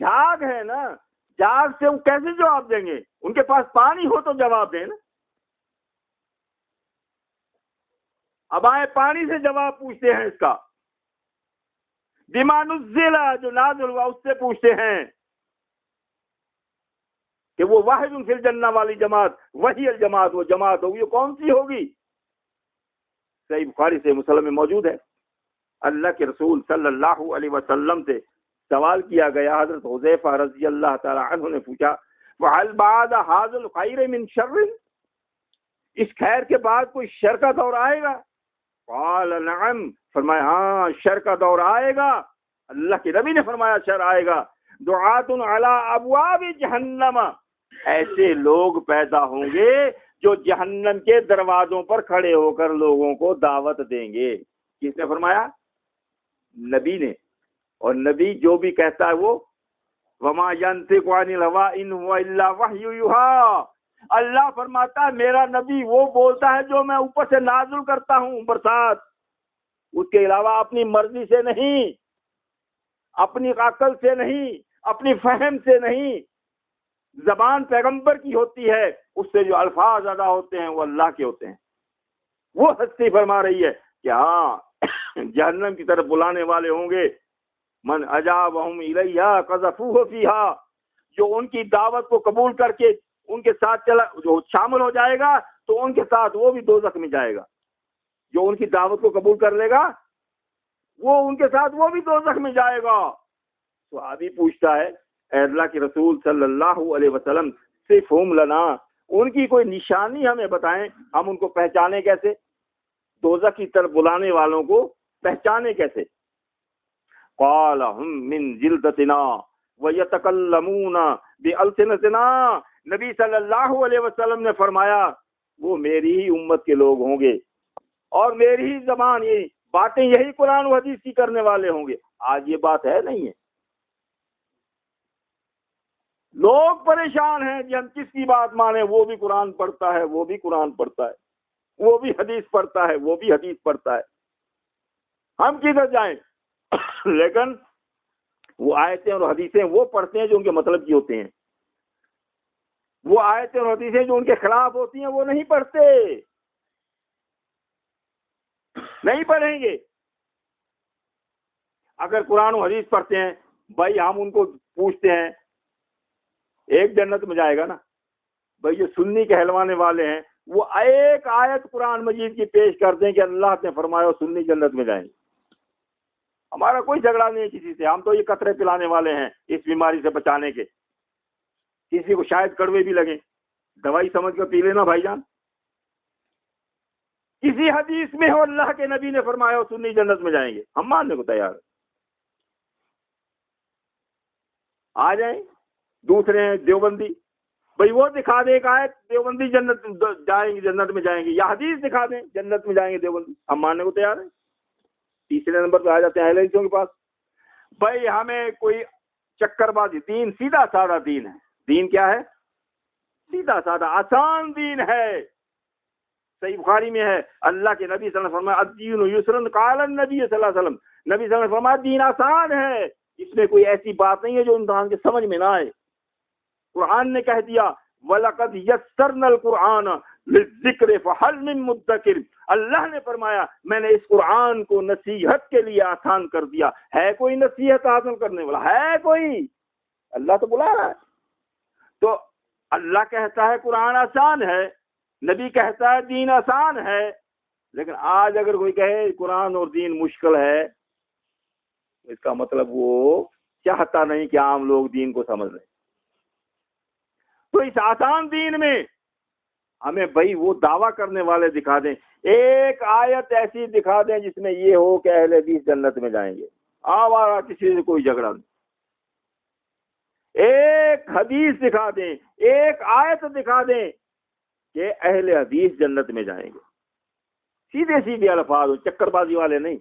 جھاگ ہے نا، جھاگ سے وہ کیسے جواب دیں گے؟ ان کے پاس پانی ہو تو جواب دیں نا۔ اب آئے پانی سے جواب پوچھتے ہیں اس کا، بما نزل، جو نازل ہوا اس سے پوچھتے ہیں کہ وہ واحد فی الجنہ والی جماعت، وہی الجماعت، وہ جماعت ہوگی، وہ کون سی ہوگی؟ صحیح بخاری سے مسلم میں موجود ہے، اللہ کے رسول صلی اللہ علیہ وسلم سے سوال کیا گیا، حضرت حذیفہ رضی اللہ تعالی عنہ نے پوچھا وَهَلْ بَعْدَ هَذَا الْخَيْرِ مِنْ شَرٍ، اس خیر کے بعد کوئی شر کا دور آئے گا؟ قال نعم، فرمایا ہاں شر کا دور آئے گا، اللہ کے نبی نے فرمایا شر آئے گا، دعات علی ابواب جہنم، ایسے لوگ پیدا ہوں گے جو جہنم کے دروازوں پر کھڑے ہو کر لوگوں کو دعوت دیں گے۔ کس نے فرمایا؟ نبی نے، اور نبی جو بھی کہتا ہے وہ وما ينطق عن الهوى ان هو الا وحی یوحى، اللہ فرماتا ہے میرا نبی وہ بولتا ہے جو میں اوپر سے نازل کرتا ہوں برسات، اس کے علاوہ اپنی مرضی سے نہیں، اپنی عقل سے نہیں، اپنی فہم سے نہیں، زبان پیغمبر کی ہوتی ہے، اس سے جو الفاظ ادا ہوتے ہیں وہ اللہ کے ہوتے ہیں۔ وہ ہستی فرما رہی ہے کہ ہاں جہنم کی طرف بلانے والے ہوں گے، من اجابہم الیہا قذفوہ فیہا، جو ان کی دعوت کو قبول کر کے ان کے ساتھ جو شامل ہو جائے گا تو ان کے ساتھ وہ بھی دوزخ میں جائے گا، جو ان کی دعوت کو قبول کر لے گا وہ ان کے ساتھ وہ بھی دوزخ میں جائے گا۔ تو آدمی پوچھتا ہے اے اللہ کے رسول صلی اللہ علیہ وسلم صفہم لنا، ان کی کوئی نشانی ہمیں بتائیں، ہم ان کو پہچانے کیسے؟ دوزخ کی طرف بلانے والوں کو پہچانے کیسے؟ قال ہم من جلدتنا ویتکلمون بألسنتنا، نبی صلی اللہ علیہ وسلم نے فرمایا وہ میری ہی امت کے لوگ ہوں گے اور میری ہی زبان، یہی باتیں یہی قرآن و حدیث کی کرنے والے ہوں گے۔ آج یہ بات ہے نہیں ہے، لوگ پریشان ہیں کہ ہم کس کی بات مانیں، وہ بھی قرآن پڑھتا ہے، وہ بھی قرآن پڑھتا ہے، وہ بھی حدیث پڑھتا ہے، وہ بھی حدیث پڑھتا ہے، ہم کدھر جائیں؟ لیکن وہ آیتیں اور حدیثیں وہ پڑھتے ہیں جو ان کے مطلب کی ہوتے ہیں، وہ آیتیں اور حدیثیں جو ان کے خلاف ہوتی ہیں وہ نہیں پڑھتے، نہیں پڑھیں گے۔ اگر قرآن و حدیث پڑھتے ہیں، بھائی ہم ان کو پوچھتے ہیں، ایک جنت میں جائے گا نا؟ بھائی جو سنی کہلوانے والے ہیں وہ ایک آیت قرآن مجید کی پیش کر دیں کہ اللہ نے فرمایا سنی جنت میں جائیں گے۔ ہمارا کوئی جھگڑا نہیں ہے کسی سے، ہم تو یہ قطرے پلانے والے ہیں اس بیماری سے بچانے کے، کسی کو شاید کڑوے بھی لگیں، دوائی سمجھ کر پی لینا بھائی جان۔ کسی حدیث میں ہو اللہ کے نبی نے فرمایا ہو سنی جنت میں جائیں گے، ہم ماننے کو تیار ہیں۔ آ جائیں دوسرے ہیں دیوبندی، بھائی وہ دکھا دیں ایک آیت دیوبندی جنت جائیں گے، جنت میں جائیں گے، یا حدیث دکھا دیں جنت میں جائیں گے دیوبندی، ہم ماننے کو تیار ہیں۔ تیسرے نمبر پہ آ جاتے ہیں اہل حدیثوں کے پاس، بھائی ہمیں کوئی چکر بازی، دین سیدھا سادہ دین ہے۔ دین کیا ہے؟ سیدھا سادہ آسان دین ہے۔ صحیح بخاری میں ہے، اللہ کے نبی صلی اللہ علیہ وسلم فرمایا الدین یسر، قال النبی صلی اللہ علیہ وسلم، نبی صلی اللہ علیہ وسلم فرمایا دین آسان ہے، اس میں کوئی ایسی بات نہیں ہے جو انسان کے سمجھ میں نہ آئے۔ قرآن نے کہہ دیا وَلَقَدْ يَسَّرْنَا الْقُرْآنَ لِلذِّكْرِ فَهَلْ مِن مُدَّكِرٍ، اللہ نے فرمایا میں نے اس قرآن کو نصیحت کے لیے آسان کر دیا، ہے کوئی نصیحت حاصل کرنے والا؟ ہے کوئی؟ اللہ تو بلا رہا ہے۔ تو اللہ کہتا ہے قرآن آسان ہے، نبی کہتا ہے دین آسان ہے، لیکن آج اگر کوئی کہے قرآن اور دین مشکل ہے، اس کا مطلب وہ چاہتا نہیں کہ عام لوگ دین کو سمجھ لیں۔ تو اس آسان دین میں ہمیں بھائی وہ دعویٰ کرنے والے دکھا دیں، ایک آیت ایسی دکھا دیں جس میں یہ ہو کہ اہل حدیث جنت میں جائیں گے، آوارہ کسی سے کوئی جھگڑا نہیں۔ ایک حدیث دکھا دیں، ایک آیت دکھا دیں کہ اہل حدیث جنت میں جائیں گے، سیدھے سیدھے الفاظ ہو، چکر بازی والے نہیں۔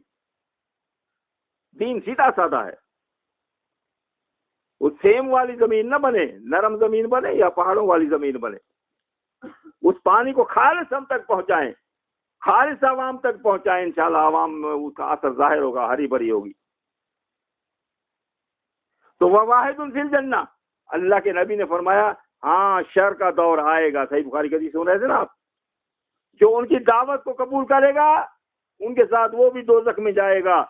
دین سیدھا سادہ ہے، وہ سیم والی زمین نہ بنے، نرم زمین بنے یا پہاڑوں والی زمین بنے، اس پانی کو خالص ہم تک پہنچائیں، خالص عوام تک پہنچائیں، انشاءاللہ عوام میں اس کا اثر ظاہر ہوگا، ہری بھری ہوگی۔ تو وہ واحد فی الجنہ، اللہ کے نبی نے فرمایا ہاں شر کا دور آئے گا، صحیح بخاری کی حدیث سن رہے تھے نا آپ، جو ان کی دعوت کو قبول کرے گا ان کے ساتھ وہ بھی دوزخ میں جائے گا،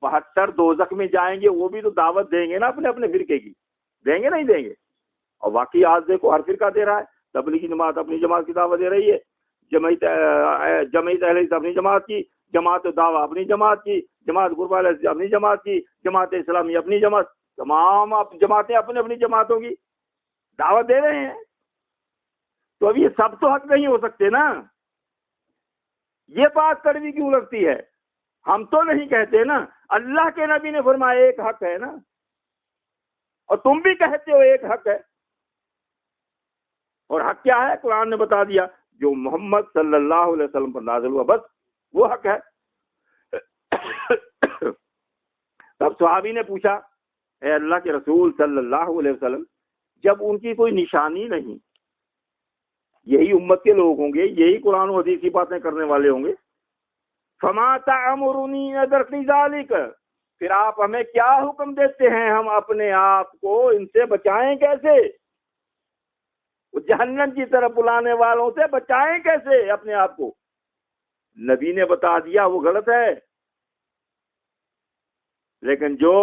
72 دوزخ میں جائیں گے، وہ بھی تو دعوت دیں گے نا اپنے اپنے فرقے کی، دیں گے نہیں دیں گے؟ اور واقعی آج دیکھو ہر فرقہ دے رہا ہے، تبلیغی جماعت اپنی جماعت کی دعوت دے رہی ہے، جمعیت اہل حدیث اپنی جماعت کی، جماعت دعویٰ اپنی جماعت کی، جماعت قربان اپنی جماعت کی، جماعت اسلامی اپنی جماعت، تمام جماعتیں اپنی اپنی جماعتوں کی دعوت دے رہے ہیں۔ تو اب یہ سب تو حق نہیں ہو سکتے نا، یہ بات کڑوی کیوں لگتی ہے؟ ہم تو نہیں کہتے نا، اللہ کے نبی نے فرمایا ایک حق ہے نا، اور تم بھی کہتے ہو ایک حق ہے، اور حق کیا ہے؟ قرآن نے بتا دیا، جو محمد صلی اللہ علیہ وسلم پر نازل ہوا بس وہ حق ہے۔ تب صحابی نے پوچھا اے اللہ کے رسول صلی اللہ علیہ وسلم، جب ان کی کوئی نشانی نہیں، یہی امت کے لوگ ہوں گے، یہی قرآن و حدیث کی باتیں کرنے والے ہوں گے، فما تأمرنی اگر فی ذالک، پھر آپ ہمیں کیا حکم دیتے ہیں، ہم اپنے آپ کو ان سے بچائیں کیسے؟ وہ جہنم کی طرف بلانے والوں سے بچائیں کیسے اپنے آپ کو؟ نبی نے بتا دیا وہ غلط ہے، لیکن جو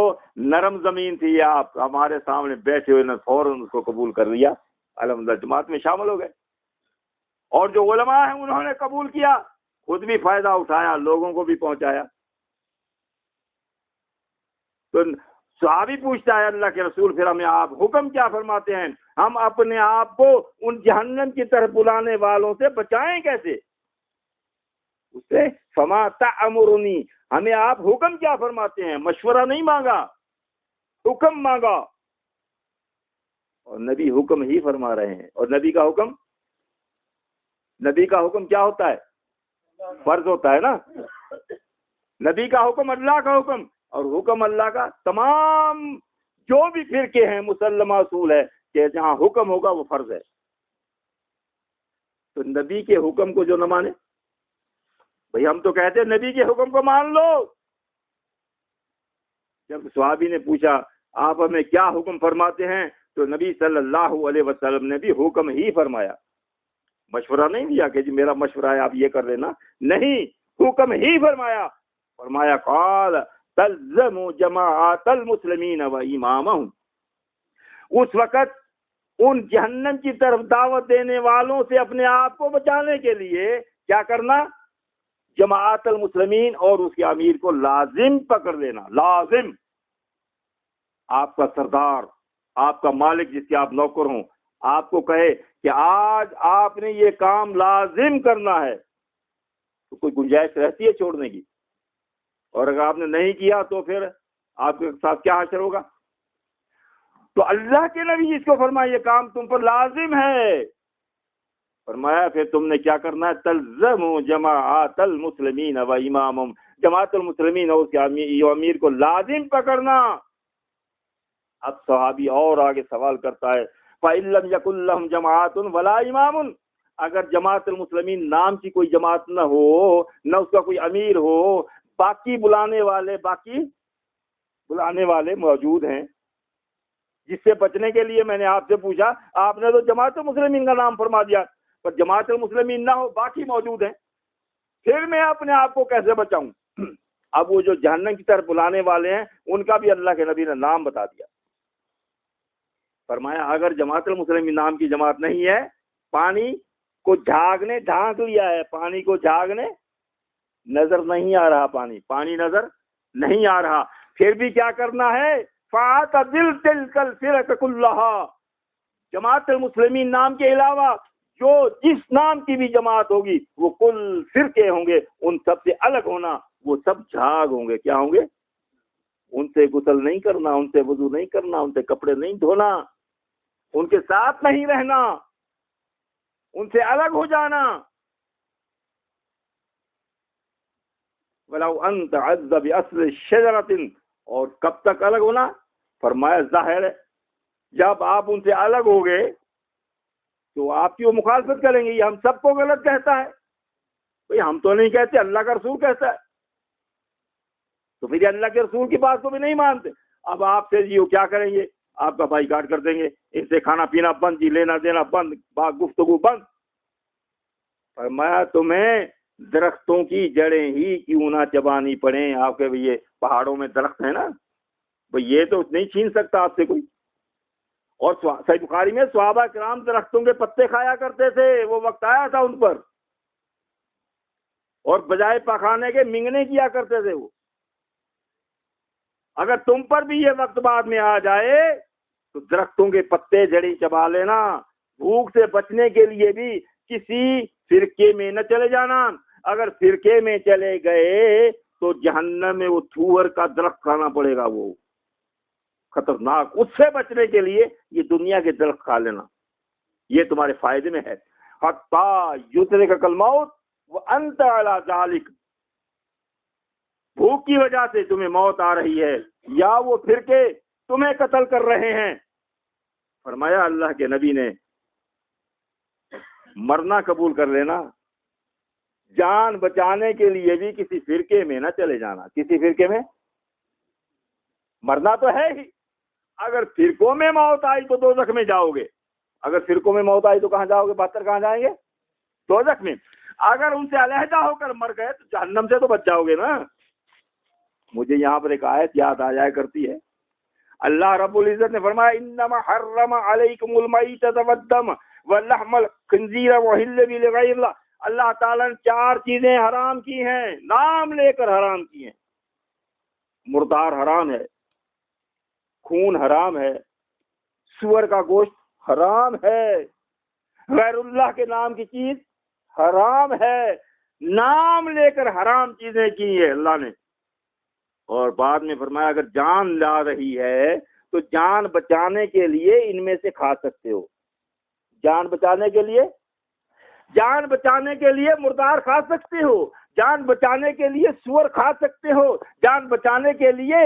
نرم زمین تھی، آپ ہمارے سامنے بیٹھے ہوئے نے فوراً اس کو قبول کر لیا، الحمدللہ جماعت میں شامل ہو گئے، اور جو علماء ہیں انہوں نے قبول کیا، خود بھی فائدہ اٹھایا، لوگوں کو بھی پہنچایا۔ تو صحابی پوچھتا ہے اللہ کے رسول پھر ہمیں آپ حکم کیا فرماتے ہیں، ہم اپنے آپ کو ان جہنم کی طرف بلانے والوں سے بچائیں کیسے؟ اس سے فما تأمرنی، ہمیں آپ حکم کیا فرماتے ہیں؟ مشورہ نہیں مانگا، حکم مانگا، اور نبی حکم ہی فرما رہے ہیں۔ اور نبی کا حکم کیا ہوتا ہے؟ فرض ہوتا ہے نا۔ نبی کا حکم اللہ کا حکم، اور حکم اللہ کا تمام جو بھی فرقے ہیں مسلمہ اصول ہے کہ جہاں حکم ہوگا وہ فرض ہے۔ تو نبی کے حکم کو جو نہ مانے، بھئی ہم تو کہتے ہیں نبی کے حکم کو مان لو، جب صحابی نے پوچھا آپ ہمیں کیا حکم فرماتے ہیں، تو نبی صلی اللہ علیہ وسلم نے بھی حکم ہی فرمایا، مشورہ نہیں دیا کہ جی میرا مشورہ ہے آپ یہ کر لینا، نہیں، حکم ہی فرمایا. فرمایا قال تلزموا جماعت المسلمین و امامہم. اس وقت ان جہنم کی طرف دعوت دینے والوں سے اپنے آپ کو بچانے کے لیے کیا کرنا؟ جماعت المسلمین اور اس کے امیر کو لازم پکڑ لینا. لازم، آپ کا سردار، آپ کا مالک جس کے آپ نوکر ہوں، آپ کو کہے کہ آج آپ نے یہ کام لازم کرنا ہے، تو کوئی گنجائش رہتی ہے چھوڑنے کی؟ اور اگر آپ نے نہیں کیا تو پھر آپ کے ساتھ کیا حشر ہوگا؟ تو اللہ کے نبی جس کو فرمایا یہ کام تم پر لازم ہے، فرمایا پھر تم نے کیا کرنا ہے؟ تلزموا جماعت المسلمین و امامہم، جماعت المسلمین اور اس کے امیر کو لازم پکڑنا. اب صحابی اور آگے سوال کرتا ہے فَإِن لَّمْ يَكُن لَّهُمْ جَمَاعَةٌ وَلَا إِمَامٌ. اگر جماعت المسلمین نام کی کوئی جماعت نہ ہو، نہ اس کا کوئی امیر ہو، باقی بلانے والے موجود ہیں، جس سے بچنے کے لیے میں نے آپ سے پوچھا، آپ نے تو جماعت المسلمین کا نام فرما دیا، پر جماعت المسلمین نہ ہو، باقی موجود ہیں، پھر میں اپنے آپ کو کیسے بچاؤں؟ اب وہ جو جہنم کی طرف بلانے والے ہیں ان کا بھی اللہ کے نبی نے نام بتا دیا. فرمایا اگر جماعت المسلمین نام کی جماعت نہیں ہے، پانی کو جھاگنے ڈھانک لیا ہے، پانی کو جھاگنے نظر نہیں آ رہا، پانی نظر نہیں آ رہا، پھر بھی کیا کرنا ہے؟ فَاعْتَزِلْ تِلْكَ الْفِرَقَ كُلَّهَا. جماعت المسلمین نام کے علاوہ جو جس نام کی بھی جماعت ہوگی وہ کل فرقے ہوں گے، ان سب سے الگ ہونا، وہ سب جھاگ ہوں گے. کیا ہوں گے؟ ان سے غسل نہیں کرنا، ان سے وضو نہیں کرنا، ان سے کپڑے نہیں دھونا، ان کے ساتھ نہیں رہنا، ان سے الگ ہو جانا. وَلَوْ أَنْ تَعَزَّ بِأَصْلِ الشَّجَرَةٍ. اور کب تک الگ ہونا؟ فرمایا ظاہر ہے جب آپ ان سے الگ ہو گئے تو آپ کی وہ مخالفت کریں گے، یہ ہم سب کو غلط کہتا ہے. بھئی ہم تو نہیں کہتے، اللہ کا رسول کہتا ہے، تو پھر اللہ کے رسول کی بات کو بھی نہیں مانتے. اب آپ سے جی وہ کیا کریں گے؟ آپ کا بائیکاٹ کر دیں گے، ان سے کھانا پینا بند، جی لینا دینا بند، گفتگو بند. فرمایا تمہیں درختوں کی جڑیں ہی کیوں نہ چبانی پڑیں. آپ کے یہ پہاڑوں میں درخت ہیں نا، بھئی یہ تو نہیں چھین سکتا آپ سے کوئی. اور صحیح بخاری میں صحابہ کرام درختوں کے پتے کھایا کرتے تھے، وہ وقت آیا تھا ان پر، اور بجائے پخانے کے منگنے کیا کرتے تھے وہ. اگر تم پر بھی یہ وقت بعد میں آ جائے تو درختوں کے پتے جڑی چبا لینا. بھوک سے بچنے کے لیے بھی کسی فرقے میں نہ چلے جانا. اگر فرقے میں چلے گئے تو جہنم میں وہ تھور کا درخت کھانا پڑے گا، وہ خطرناک. اس سے بچنے کے لیے یہ دنیا کے درخت کھا لینا، یہ تمہارے فائدے میں ہے. حتی یدرکک الموت وانت علی ذالک. بھوک کی وجہ سے تمہیں موت آ رہی ہے یا وہ فرقے تمہیں قتل کر رہے ہیں. فرمایا اللہ کے نبی نے مرنا قبول کر لینا، جان بچانے کے لیے بھی کسی فرقے میں نہ چلے جانا. کسی فرقے میں مرنا تو ہے ہی، اگر فرقوں میں موت آئی تو دوزخ میں جاؤ گے. اگر فرقوں میں موت آئی تو کہاں جاؤ گے؟ بہتر کہاں جائیں گے؟ دوزخ میں. اگر ان سے علیحدہ ہو کر مر گئے تو جہنم سے تو بچ جاؤ گے نا. مجھے یہاں پر ایک آیت یاد آ جایا کرتی ہے. اللہ رب العزت نے فرمایا انما حرم علیکم المیتۃ والدم ولحم الخنزیر وحل بغیر اللہ. اللہ تعالیٰ نے 4 چیزیں حرام کی ہیں، نام لے کر حرام کی ہیں. مردار حرام ہے، خون حرام ہے، سور کا گوشت حرام ہے، غیر اللہ کے نام کی چیز حرام ہے. نام لے کر حرام چیزیں کی ہیں اللہ نے. اور بعد میں فرمایا اگر جان لا رہی ہے تو جان بچانے کے لیے ان میں سے کھا سکتے ہو. جان بچانے کے لیے مردار کھا سکتے ہو، جان بچانے کے لیے سور کھا سکتے ہو، جان بچانے کے لیے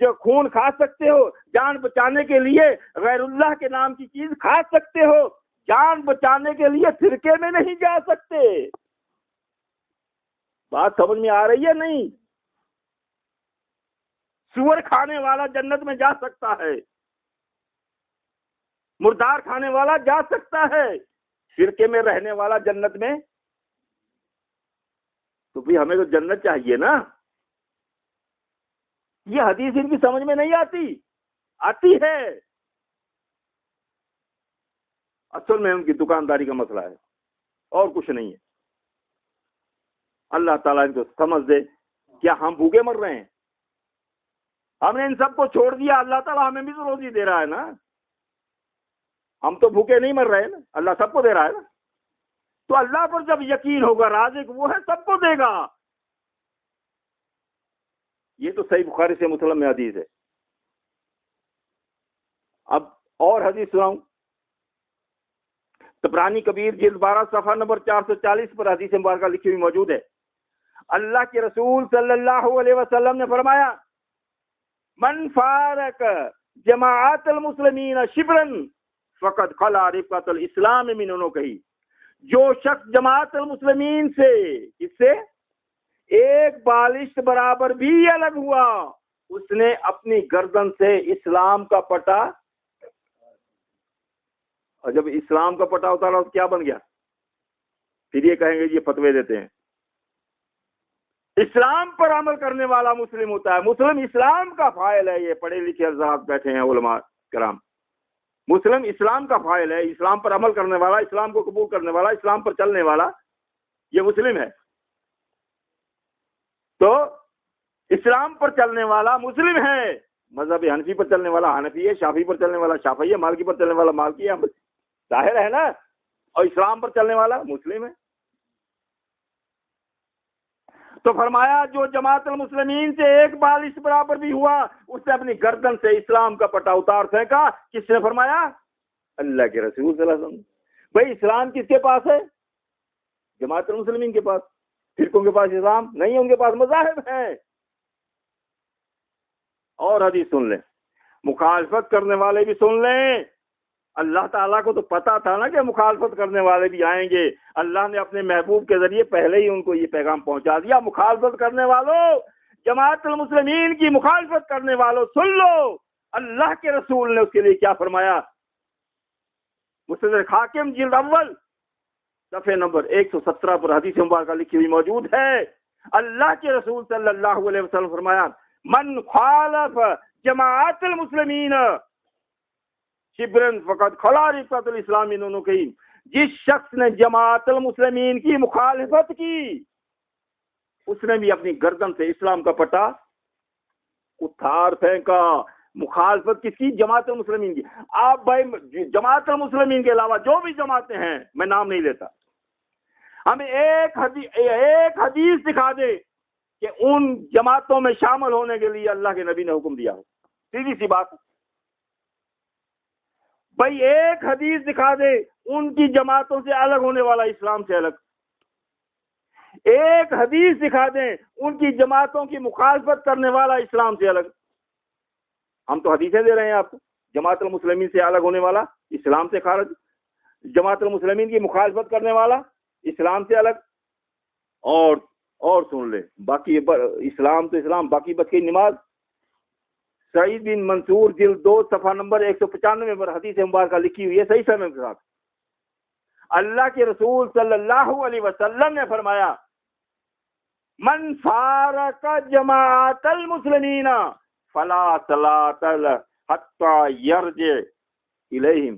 جو خون کھا سکتے ہو، جان بچانے کے لیے غیر اللہ کے نام کی چیز کھا سکتے ہو، جان بچانے کے لیے فرقے میں نہیں جا سکتے. بات سمجھ میں آ رہی ہے نہیں؟ سور کھانے والا جنت میں جا سکتا ہے، مردار کھانے والا جا سکتا ہے، فرقے میں رہنے والا جنت میں؟ تو بھی ہمیں تو جنت چاہیے نا۔ یہ حدیث ان کی سمجھ میں نہیں آتی ہے، اصل میں ان کی دکانداری کا مسئلہ ہے اور کچھ نہیں ہے۔ اللہ تعالیٰ ان کو سمجھ دے۔ کیا ہم بھوکے مر رہے ہیں؟ ہم نے ان سب کو چھوڑ دیا، اللہ تعالیٰ ہمیں بھی تو روزی دے رہا ہے نا، ہم تو بھوکے نہیں مر رہے نا، اللہ سب کو دے رہا ہے نا۔ تو اللہ پر جب یقین ہوگا، رازق وہ ہے، سب کو دے گا۔ یہ تو صحیح بخاری سے مسلم میں حدیث ہے۔ اب اور حدیث سناؤں؟ طبرانی کبیر جلد 12 صفحہ نمبر 440 پر حدیث مبارکہ لکھی ہوئی موجود ہے۔ اللہ کے رسول صلی اللہ علیہ وسلم نے فرمایا، من فارق جماعت المسلمین شبرا فقد خلا رفقۃ الاسلام من عنقہ۔ جو شخص جماعت المسلمین سے اس سے ایک بالشت برابر بھی الگ ہوا، اس نے اپنی گردن سے اسلام کا پٹا، اور جب اسلام کا پٹا اتارا تو کیا بن گیا؟ پھر یہ کہیں گے یہ فتوے دیتے ہیں۔ اسلام پر عمل کرنے والا مسلم ہوتا ہے، مسلم اسلام کا فاعل ہے۔ یہ پڑھے لکھے حضرات بیٹھے ہیں علماء کرام، مسلم اسلام کا فاعل ہے، اسلام پر عمل کرنے والا، اسلام کو قبول کرنے والا، اسلام پر چلنے والا، یہ مسلم ہے۔ تو اسلام پر چلنے والا مسلم ہے، مذہب حنفی پر چلنے والا حنفی ہے، شافعی پر چلنے والا شافعی ہے، مالکی پر چلنے والا مالکی ہے، ظاہر ہے نا۔ اور اسلام پر چلنے والا مسلم ہے۔ تو فرمایا جو جماعت المسلمین سے ایک بالش برابر بھی ہوا، اس نے اپنی گردن سے اسلام کا پٹا اتار پھینکا۔ کس نے فرمایا؟ اللہ کے رسول صلی اللہ علیہ وسلم۔ بھائی اسلام کس کے پاس ہے؟ جماعت المسلمین کے پاس۔ فرقوں کے پاس اسلام نہیں ہے، ان کے پاس مذاہب ہیں۔ اور حدیث سن لیں، مخالفت کرنے والے بھی سن لیں۔ اللہ تعالیٰ کو تو پتا تھا نا کہ مخالفت کرنے والے بھی آئیں گے، اللہ نے اپنے محبوب کے ذریعے پہلے ہی ان کو یہ پیغام پہنچا دیا۔ مخالفت کرنے والوں، جماعت المسلمین کی مخالفت کرنے والوں سن لو، اللہ کے رسول نے اس کے لیے کیا فرمایا۔ مستدرک حاکم جلد اول صفحہ نمبر 117 پر حدیث مبارکہ لکھی ہوئی موجود ہے۔ اللہ کے رسول صلی اللہ علیہ وسلم فرمایا، من خالف جماعت المسلمین شبرن فقد خلا رفقۃ الاسلام من عنقہ۔ جس شخص نے جماعت المسلمین کی مخالفت کی، اس نے بھی اپنی گردن سے اسلام کا پٹا اتار پھینکا۔ مخالفت کس کی؟ جماعت المسلمین کی۔ آپ بھائی جماعت المسلمین کے علاوہ جو بھی جماعتیں ہیں، میں نام نہیں لیتا، ہمیں ایک حدیث دکھا دے کہ ان جماعتوں میں شامل ہونے کے لیے اللہ کے نبی نے حکم دیا ہو۔ سیدھی سی بات، بھائی ایک حدیث دکھا دے ان کی جماعتوں سے الگ ہونے والا، اسلام سے الگ۔ ایک حدیث دکھا دیں ان کی جماعتوں کی مخالفت کرنے والا، اسلام سے الگ۔ ہم تو حدیثیں دے رہے ہیں آپ کو، جماعت المسلمین سے الگ ہونے والا، اسلام سے خارج، جماعت المسلمین کی مخالفت کرنے والا، اسلام سے الگ۔ اور سن لے، باقی اسلام تو اسلام، باقی بچ گئی نماز۔ سعید بن منصور جلد 2 صفحہ نمبر 195 پر حدیث مبارکہ لکھی ہوئی ہے صحیح سند کے ساتھ۔ اللہ کے رسول صلی اللہ علیہ وسلم نے فرمایا، من فارق جماعت المسلمین فلا صلاۃ له حتی یرجع الیہم۔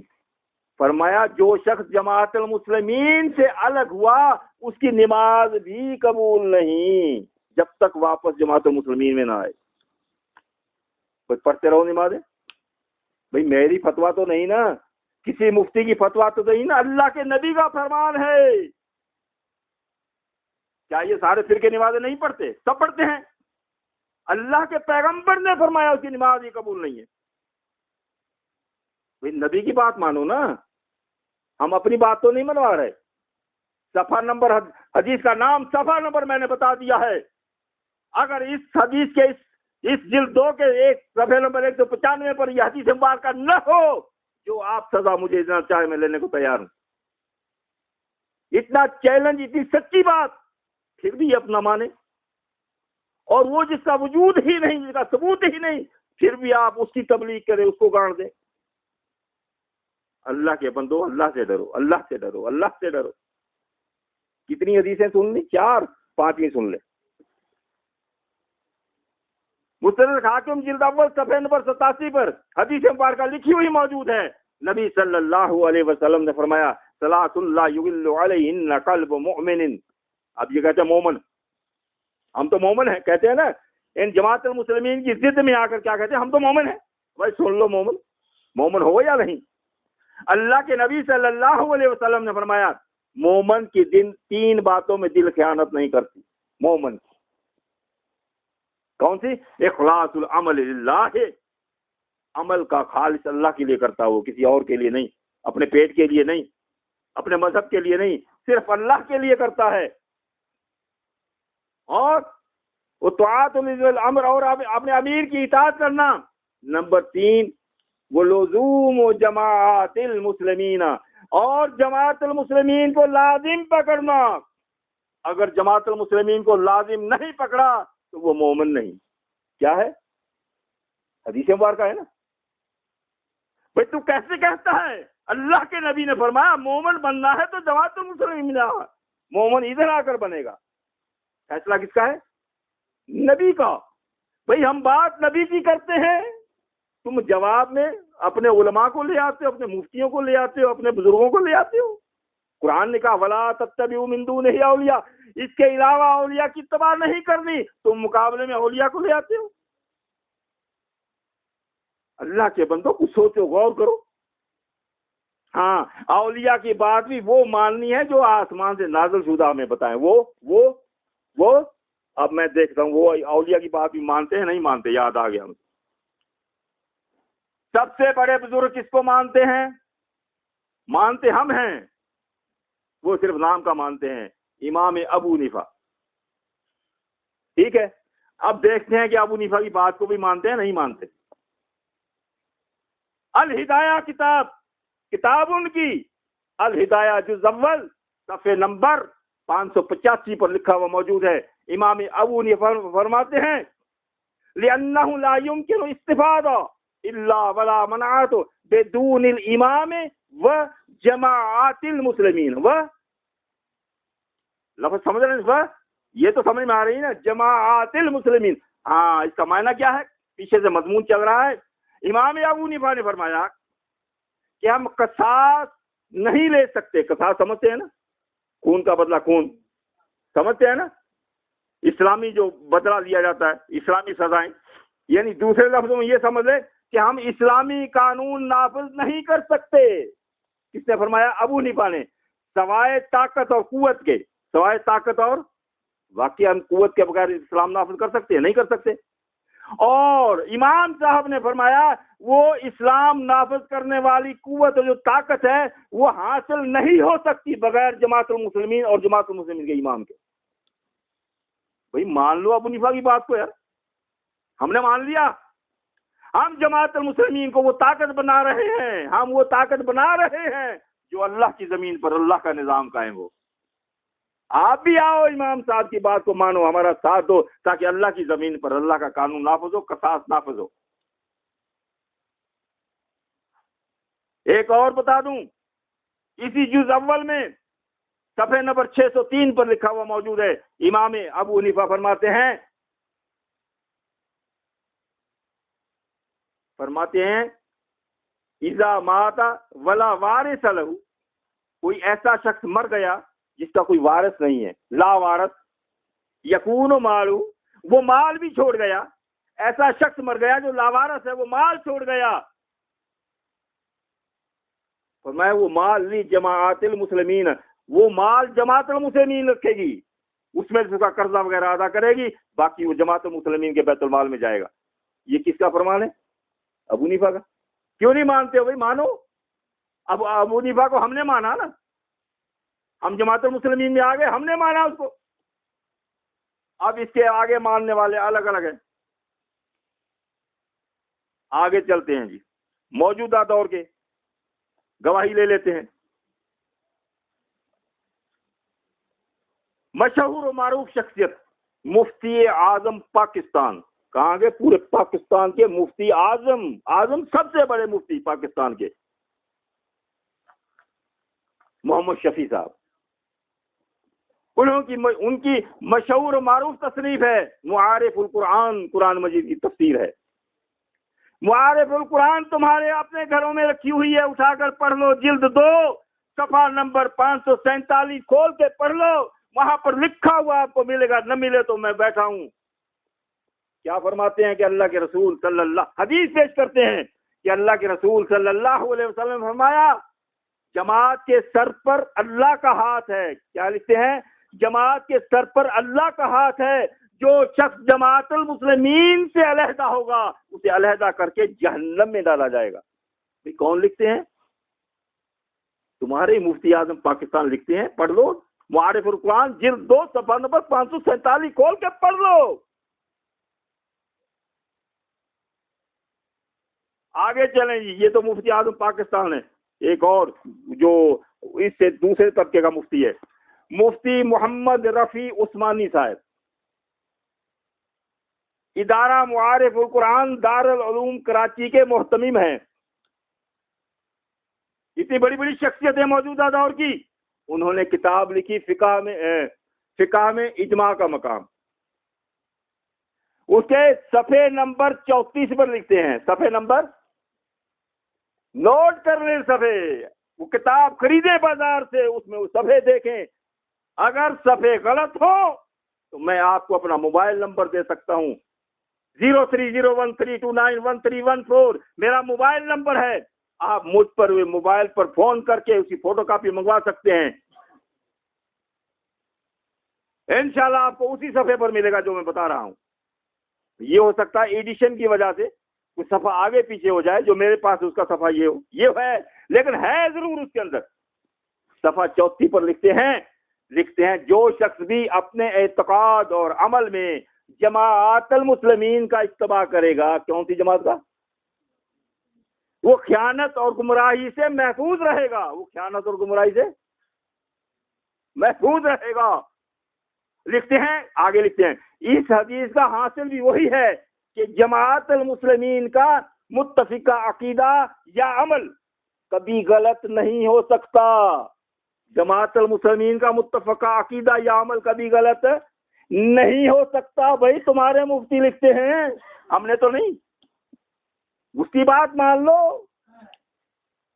فرمایا جو شخص جماعت المسلمین سے الگ ہوا، اس کی نماز بھی قبول نہیں جب تک واپس جماعت المسلمین میں نہ آئے۔ بس پڑھتے رہو نمازیں۔ بھئی میری فتویٰ تو نہیں نا، کسی مفتی کی فتویٰ تو نہیں نا، اللہ کے نبی کا فرمان ہے۔ کیا یہ سارے فرقے نمازیں نہیں پڑھتے؟ سب پڑھتے ہیں۔ اللہ کے پیغمبر نے فرمایا اس کی نماز ہی قبول نہیں ہے۔ بھئی نبی کی بات مانو نا، ہم اپنی بات تو نہیں منوا رہے۔ صفحہ نمبر، حدیث کا نام، صفحہ نمبر میں نے بتا دیا ہے۔ اگر اس حدیث کے اس جلد 2 کے ایک صفحہ نمبر 195 پر یہ حدیث مبارکہ نہ ہو، جو آپ سزا مجھے اتنا چاہے میں لینے کو تیار ہوں۔ اتنا چیلنج، اتنی سچی بات، پھر بھی اپنا مانے۔ اور وہ جس کا وجود ہی نہیں، جس کا ثبوت ہی نہیں، پھر بھی آپ اس کی تبلیغ کریں، اس کو گاڑ دیں۔ اللہ کے بندو، اللہ سے ڈرو، اللہ سے ڈرو، اللہ سے ڈرو۔ کتنی حدیثیں سن لی؟ 4، 5 سن لیں۔ مستدرک حاکم جلد اول صفحہ نمبر 87 پر حدیث مبارکہ لکھی ہوئی موجود ہے۔ نبی صلی اللہ علیہ وسلم نے فرمایا صلاۃ لا یغل علیہن قلب مؤمن۔ اب یہ کہتے ہیں مومن، ہم تو مومن ہیں، کہتے ہیں نا ان جماعت المسلمین کی ضد میں آ کر کیا کہتے ہیں، ہم تو مومن ہیں۔ بھائی سن لو، مومن مومن ہو یا نہیں؟ اللہ کے نبی صلی اللہ علیہ وسلم نے فرمایا مومن کی 3 باتوں میں دل خیانت نہیں کرتی۔ مومن کی کون سی؟ اخلاص العمل للہ، عمل کا خالص اللہ کے لیے کرتا ہو، کسی اور کے لیے نہیں، اپنے پیٹ کے لیے نہیں، اپنے مذہب کے لیے نہیں، صرف اللہ کے لیے کرتا ہے۔ اور اطاعت الامر، اور اپنے امیر کی اطاعت کرنا۔ نمبر 3 ولزوم جماعت المسلمین، اور جماعت المسلمین کو لازم پکڑنا۔ اگر جماعت المسلمین کو لازم نہیں پکڑا تو وہ مومن نہیں۔ کیا ہے؟ حدیث مبارکہ ہے نا۔ بھئی تو کیسے کہتا ہے؟ اللہ کے نبی نے فرمایا مومن بننا ہے تو جماعت المسلمین، مومن ادھر آ کر بنے گا۔ فیصلہ کس کا ہے؟ نبی کا۔ بھئی ہم بات نبی کی کرتے ہیں، تم جواب میں اپنے علماء کو لے آتے ہو، اپنے مفتیوں کو لے آتے ہو، اپنے بزرگوں کو لے آتے ہو۔ قرآن نے کہا وَلَا تَتَّبِعُوا مِن دُونِهِ اولیاء، اس کے علاوہ اولیاء کی اتباع نہیں کرنی، تم مقابلے میں اولیاء کو لے آتے ہو۔ اللہ کے بندوں کچھ سوچو، غور کرو۔ ہاں، اولیاء کی بات بھی وہ ماننی ہے جو آسمان سے نازل شدہ ہمیں بتائیں۔ وہ اب میں دیکھتا ہوں وہ اولیاء کی بات بھی مانتے ہیں نہیں مانتے، یاد آ گیا۔ سب سے بڑے بزرگ کس کو مانتے ہیں؟ مانتے ہم ہیں، وہ صرف نام کا مانتے ہیں، امام ابو حنیفہ۔ ٹھیک ہے، اب دیکھتے ہیں کہ ابو حنیفہ کی بات کو بھی مانتے ہیں نہیں مانتے۔ الہدایہ کتاب ان کی الہدایہ جز اول صفحہ نمبر 585 پر لکھا ہوا موجود ہے۔ امام ابو حنیفہ فرماتے ہیں لِأَنَّهُ لَا يُمْكِنُ اسْتِفَادَةٌ إِلَّا وَلَا مَنْعَةٌ بِدُونِ الْإِمَامِ وَجَمَاعَةِ الْمُسْلِمِينَ۔ لفظ سمجھ رہے ہیں؟ یہ تو سمجھ میں آ رہی ہے نا، جماعت المسلمین۔ ہاں، اس کا معنی کیا ہے؟ پیچھے سے مضمون چل رہا ہے۔ امام ابو حنیفہ نے فرمایا کہ ہم قصاص نہیں لے سکتے۔ قصاص سمجھتے ہیں نا، خون کا بدلہ خون، سمجھتے ہیں نا، اسلامی جو بدلہ لیا جاتا ہے، اسلامی سزائیں، یعنی دوسرے لفظوں میں یہ سمجھ لے کہ ہم اسلامی قانون نافذ نہیں کر سکتے۔ کس نے فرمایا؟ ابو حنیفہ نے، سوائے طاقت اور قوت کے، سوائے طاقت اور واقعہ قوت کے بغیر اسلام نافذ کر سکتے ہیں؟ نہیں کر سکتے۔ اور امام صاحب نے فرمایا وہ اسلام نافذ کرنے والی قوت جو طاقت ہے وہ حاصل نہیں ہو سکتی بغیر جماعت المسلمین اور جماعت المسلمین کے امام کے۔ بھئی مان لو ابو حنیفہ کی بات کو یار، ہم نے مان لیا۔ ہم جماعت المسلمین کو وہ طاقت بنا رہے ہیں، ہم وہ طاقت بنا رہے ہیں جو اللہ کی زمین پر اللہ کا نظام قائم ہو۔ آپ بھی آؤ، امام صاحب کی بات کو مانو، ہمارا ساتھ دو، تاکہ اللہ کی زمین پر اللہ کا قانون نافذ ہو، قصاص نافذ ہو۔ ایک اور بتا دوں، اسی جز اول میں صفحہ نمبر 603 پر لکھا ہوا موجود ہے۔ امام ابو حنیفہ فرماتے ہیں اذا مات ولا وارث له، کوئی ایسا شخص مر گیا جس کا کوئی وارث نہیں ہے، لا وارث یکون مالو، وہ مال بھی چھوڑ گیا۔ ایسا شخص مر گیا جو لا وارث ہے، وہ مال چھوڑ گیا۔ فرمایا وہ مال لی جماعت المسلمین، وہ مال جماعت المسلمین رکھے گی، اس میں اس کا قرضہ وغیرہ ادا کرے گی، باقی وہ جماعت المسلمین کے بیت المال میں جائے گا۔ یہ کس کا فرمان ہے؟ ابو حنیفہ کا۔ کیوں نہیں مانتے ہو بھائی؟ مانو۔ اب ابو حنیفہ کو ہم نے مانا نا، ہم جماعت المسلمین میں آ گئے، ہم نے مانا اس کو۔ اب اس کے آگے ماننے والے الگ الگ ہیں۔ آگے چلتے ہیں جی، موجودہ دور کے گواہی لے لیتے ہیں۔ مشہور و معروف شخصیت مفتی اعظم پاکستان، کہاں گے؟ پورے پاکستان کے مفتی اعظم سب سے بڑے مفتی پاکستان کے محمد شفیع صاحب، ان کی مشہور و معروف تصنیف ہے معارف القرآن، قرآن مجید کی تفسیر ہے۔ معارف القرآن تمہارے اپنے گھروں میں رکھی ہوئی ہے، اٹھا کر پڑھ لو، جلد 2 صفحہ نمبر 547 کھول کے پڑھ لو، وہاں پر لکھا ہوا آپ کو ملے گا، نہ ملے تو میں بیٹھا ہوں۔ کیا فرماتے ہیں کہ اللہ کے رسول صلی اللہ، حدیث پیش کرتے ہیں کہ اللہ کے رسول صلی اللہ علیہ وسلم نے فرمایا جماعت کے سر پر اللہ کا ہاتھ ہے۔ کیا لکھتے ہیں؟ جماعت کے سر پر اللہ کا ہاتھ ہے، جو شخص جماعت المسلمین سے علیحدہ ہوگا اسے علیحدہ کر کے جہنم میں ڈالا جائے گا۔ کون لکھتے ہیں؟ تمہارے مفتی اعظم پاکستان لکھتے ہیں، پڑھ لو، معارف القرآن جلد 2 صفحہ نمبر 547 کھول کے پڑھ لو۔ آگے چلیں جی، یہ تو مفتی اعظم پاکستان ہے۔ ایک اور جو اس سے دوسرے طبقے کا مفتی ہے، مفتی محمد رفیع عثمانی صاحب، ادارہ معارف القرآن دارالعلوم کراچی کے محتمم ہیں۔ اتنی بڑی بڑی شخصیتیں موجودہ دور کی، انہوں نے کتاب لکھی فقہ میں اجماع کا مقام۔ اس کے صفحے نمبر 34 پر لکھتے ہیں، صفحے نمبر نوٹ کر لیں، صفحے، وہ کتاب خریدیں بازار سے، اس میں وہ صفحے دیکھیں، اگر صفحے غلط ہو تو میں آپ کو اپنا موبائل نمبر دے سکتا ہوں، 030132911314 میرا موبائل نمبر ہے، آپ مجھ پر موبائل پر فون کر کے اس کی فوٹو کاپی منگوا سکتے ہیں، انشاءاللہ آپ کو اسی صفحے پر ملے گا جو میں بتا رہا ہوں۔ یہ ہو سکتا ہے ایڈیشن کی وجہ سے کچھ صفحہ آگے پیچھے ہو جائے، جو میرے پاس اس کا صفحہ یہ ہے، لیکن ہے ضرور اس کے اندر۔ صفحہ 34 پر لکھتے ہیں جو شخص بھی اپنے اعتقاد اور عمل میں جماعت المسلمین کا اتباع کرے گا، کون سی جماعت کا؟ وہ خیانت اور گمراہی سے محفوظ رہے گا، وہ خیانت اور گمراہی سے محفوظ رہے گا۔ لکھتے ہیں، آگے لکھتے ہیں، اس حدیث کا حاصل بھی وہی ہے کہ جماعت المسلمین کا متفقہ عقیدہ یا عمل کبھی غلط نہیں ہو سکتا۔ جماعت المسلمین کا متفقہ عقیدہ یا عمل کبھی غلط نہیں ہو سکتا۔ بھائی تمہارے مفتی لکھتے ہیں، ہم نے تو نہیں، اس کی بات مان لو۔